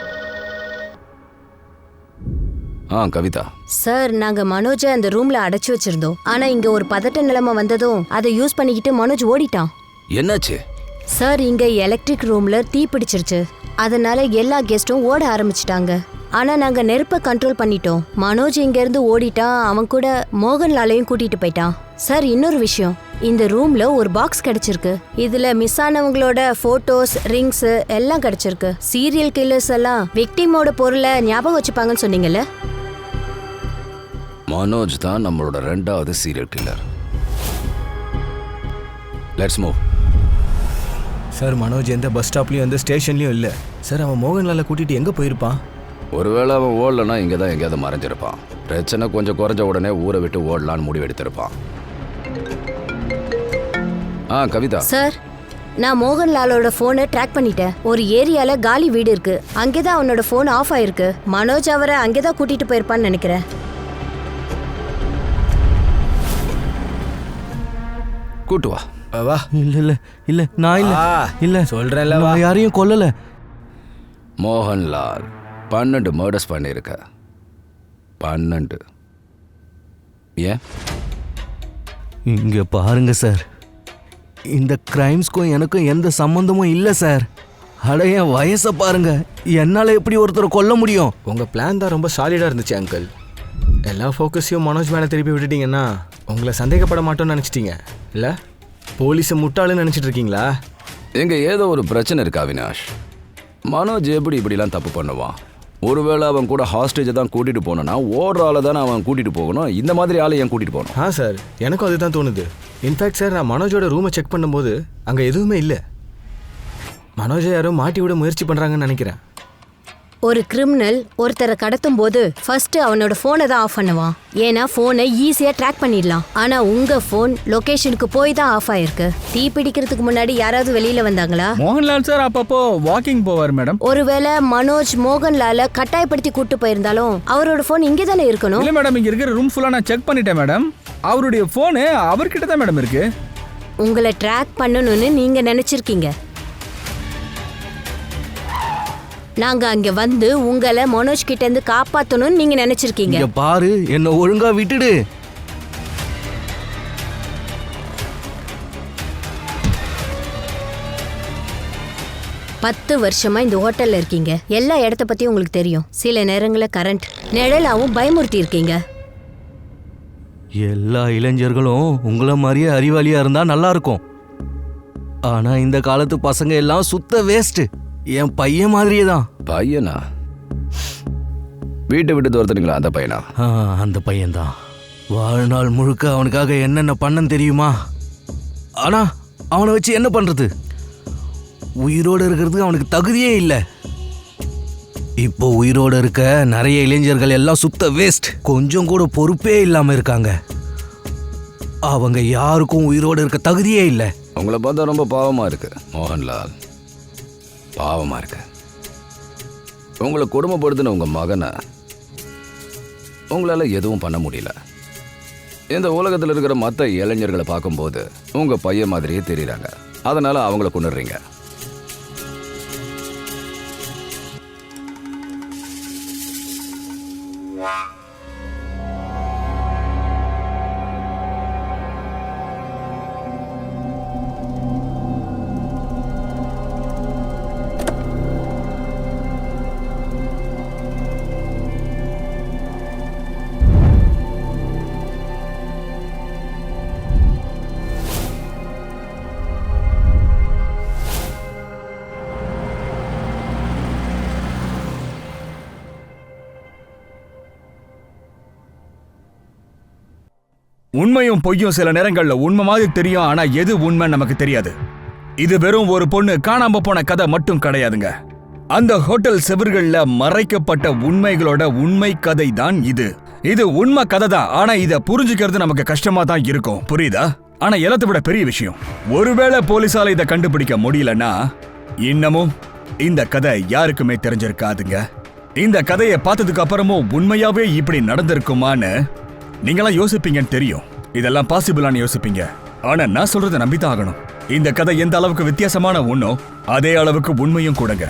கவிதா சார், நாங்க மனோஜை அந்த ரூம்ல அடைச்சு வச்சிருந்தோம். ஆனா இங்க ஒரு பதட்ட நிலைமை வந்ததும் அதை யூஸ் பண்ணிக்கிட்டு மனோஜ் ஓடிட்டான். என்னாச்சு சார்? இங்க எலக்ட்ரிக் ரூம்ல தீ பிடிச்சிருச்சு. அதனால எல்லா கெஸ்டும் ஓட ஆரம்பிச்சிட்டாங்க. ஆனா நாங்க நெருப்பை கண்ட்ரோல் பண்ணிட்டோம். மனோஜ் இங்க இருந்து ஓடிட்டான். அவன் கூட மோகன்லாலையும் கூட்டிட்டு போயிட்டான். சார், இன்னொரு விஷயம், இந்த ரூம்ல ஒரு பாக்ஸ் கிடைச்சிருக்கு. இதுல மிஸ் ஆனவங்களோட போட்டோஸ், ரிங்ஸ் எல்லாம் கிடைச்சிருக்கு. சீரியல் கில்லர்ஸ் எல்லாம் விக்டிமோட பொருளை ஞாபகம் வச்சுப்பாங்கன்னு சொன்னீங்கல்ல? மனோஜ் தான் நம்மளோட 2வது serial killer. Let's move. Sir, Manoj எந்த பஸ் ஸ்டாப்லயும் எந்த ஸ்டேஷன்லயும் இல்லை சார். அவன் மோகன்லாலை கூட்டிட்டு எங்க போயிருப்பான்? ஒருவேளை அவன் ஓடலன்னா இங்கே தான் எங்கேயாவது மறைஞ்சிருப்பான். பிரச்சனை கொஞ்சம் குறைஞ்ச உடனே ஊரை விட்டு ஓடலான்னு முடிவு எடுத்திருப்பான். கவிதா சார், நான் மோகன்லாலோட போனை ட்ராக் பண்ணிட்டேன். ஒரு ஏரியால காலி வீடு இருக்கு. அங்கேதான் அவனோட போன் ஆஃப் ஆயிருக்கு. மனோஜ் அவரை அங்கேதான் கூட்டிட்டு போயிருப்பான்னு நினைக்கிறேன். கூட்டு வா. வா. இல்ல இல்ல இல்ல, நான் இல்ல இல்ல சொல்றேன்ல, நான் யாரையும் கொல்லல. மோகன்லால் 12 மர்டர்ஸ் பண்ணியிருக்க. 12. ஏன்? இங்க பாருங்க சார், இந்த கிரைம்ஸ்க்கும் எனக்கும் எந்த சம்பந்தமும் இல்லை சார். அட, என் வயசை பாருங்க. என்னால எப்படி ஒருத்தரை கொல்ல முடியும்? உங்க பிளான் தான் ரொம்ப சாலிடா இருந்துச்சு அங்கிள். எல்லா ஃபோக்கஸையும் மனோஜ் மேலே திருப்பி விட்டுட்டீங்கன்னா உங்களை சந்தேகப்பட மாட்டோம்னு நினச்சிட்டீங்க இல்லை? போலீஸை முட்டாளுன்னு நினச்சிட்டு இருக்கீங்களா? எங்க ஏதோ ஒரு பிரச்சனை இருக்கா அவினாஷ்? மனோஜ் எப்படி இப்படிலாம் தப்பு பண்ணுவான்? ஒருவேளை அவன் கூட ஹாஸ்டேஜை தான் கூட்டிட்டு போனா ஓடுற ஆளை தானே அவன் கூட்டிட்டு போகணும். இந்த மாதிரி ஆளை ஏன் கூட்டிட்டு போகணும்? சார், எனக்கும் அதுதான் தோணுது. இன்ஃபேக்ட் சார், நான் மனோஜோட ரூமை செக் பண்ணும்போது அங்கே எதுவுமே இல்லை. மனோஜை யாரும் மாட்டி விட முயற்சி பண்ணுறாங்கன்னு நினைக்கிறேன். ஒரு கிரிமினல் ஒருத்தரை கடத்தும் போது ஃபர்ஸ்ட் அவனோட போனை தான் ஆஃப் பண்ணுவான். ஏன்னா போனை ஈஸியா ட்ராக் பண்ணிடலாம். ஆனா உங்க போன் லொகேஷனுக்கு போய் தான் ஆஃப் ஆயிருக்கு. தீ பிடிக்கிறதுக்கு முன்னாடி யாராவது வெளியில வந்தாங்களா? மோகன்லால் சார் அப்பப்போ வாக்கிங் போவார் மேடம். ஒருவேளை மனோஜ் மோகன்லால கட்டாயப்படுத்தி கூட்டு போயிருந்தாலும் அவரோட போன் இங்கே தானே இருக்கணும். இல்ல மேடம், இங்க இருக்கிற ரூம் ஃபுல்லா நான் செக் பண்ணிட்டேன் மேடம். அவருடைய போனு அவர்கிட்ட தான் மேடம் இருக்கு. உங்களை ட்ராக் பண்ணணும்னு நீங்க நினைச்சிருக்கீங்க. நாங்க அங்க வந்து உங்களை மனோஜ் கிட்ட இருந்து காப்பாத்தணும்னு நீங்க நினைச்சிருக்கீங்க. இங்க பாரு, என்ன ஒழுங்கா விட்டுடு. பத்து வருஷமா இந்த ஹோட்டல்ல இருக்கீங்க. எல்லா இடத்த பத்தியும் உங்களுக்கு தெரியும். சில நேரங்களில் கரண்ட் நிழலாவும் பயமுறுத்தி இருக்கீங்க. எல்லா இளைஞர்களும் உங்களை மாதிரியே அறிவாளியா இருந்தா நல்லா இருக்கும். ஆனா இந்த காலத்து பசங்க எல்லாம் சுத்த வேஸ்ட். என் பையன் மாதிரியே தான். பையனா? வீட்டை விட்டு துரத்துனீங்களா அந்த பையனா? அந்த பையன்தான். வாழ்நாள் முழுக்க அவனுக்காக என்னென்ன பண்ணன்னு தெரியுமா? ஆனா அவனை வச்சு என்ன பண்றது? உயிரோடு இருக்கிறதுக்கு அவனுக்கு தகுதியே இல்லை. இப்போ உயிரோடு இருக்க நிறைய இளைஞர்கள் எல்லாம் சுத்த வேஸ்ட். கொஞ்சம் கூட பொறுப்பே இல்லாம இருக்காங்க. அவங்க யாருக்கும் உயிரோடு இருக்க தகுதியே இல்லை. உங்களை பார்த்தா ரொம்ப பாவமா இருக்கு மோகன்லால். பாவமா இருக்கு. உங்களை கொடுமைப்படுத்தின உங்க மகனை உங்களால எதுவும் பண்ண முடியல. இந்த உலகத்தில் இருக்கிற மற்ற இளைஞர்களை பார்க்கும்போது உங்க பையன் மாதிரியே தெரியுறாங்க. அதனால அவங்கள கொண்டுடுறீங்க. உண்மையும் பொய்யும் சில நேரங்கள்ல உண்மை மாதிரி தெரியும். ஆனா எது உண்மை நமக்கு தெரியாது. இது வெறும் ஒரு பொண்ணு காணாம போன கதை மட்டும் கிடையாதுங்க. அந்த ஹோட்டல் செவர்கள்ல மறைக்கப்பட்ட உண்மைகளோட உண்மை கதை தான் இது. இது உண்மை கதை தான். ஆனா இத புரிஞ்சுக்கிறது நமக்கு கஷ்டமா தான் இருக்கும். புரியுதா? ஆனா எல்லாத்தை விட பெரிய விஷயம், ஒருவேளை போலீசால இதை கண்டுபிடிக்க முடியலன்னா இன்னமும் இந்த கதை யாருக்குமே தெரிஞ்சிருக்காதுங்க. இந்த கதையை பார்த்ததுக்கு அப்புறமும் உண்மையாவே இப்படி நடந்திருக்குமான்னு நீங்களாம் யோசிப்பீங்கன்னு தெரியும். இதெல்லாம் பாசிபிளான்னு யோசிப்பீங்க. ஆனா நான் சொல்றதை நம்பித்தான் ஆகணும். இந்த கதை எந்த அளவுக்கு வித்தியாசமான ஒண்ணோ அதே அளவுக்கு உண்மையும் கூடங்க.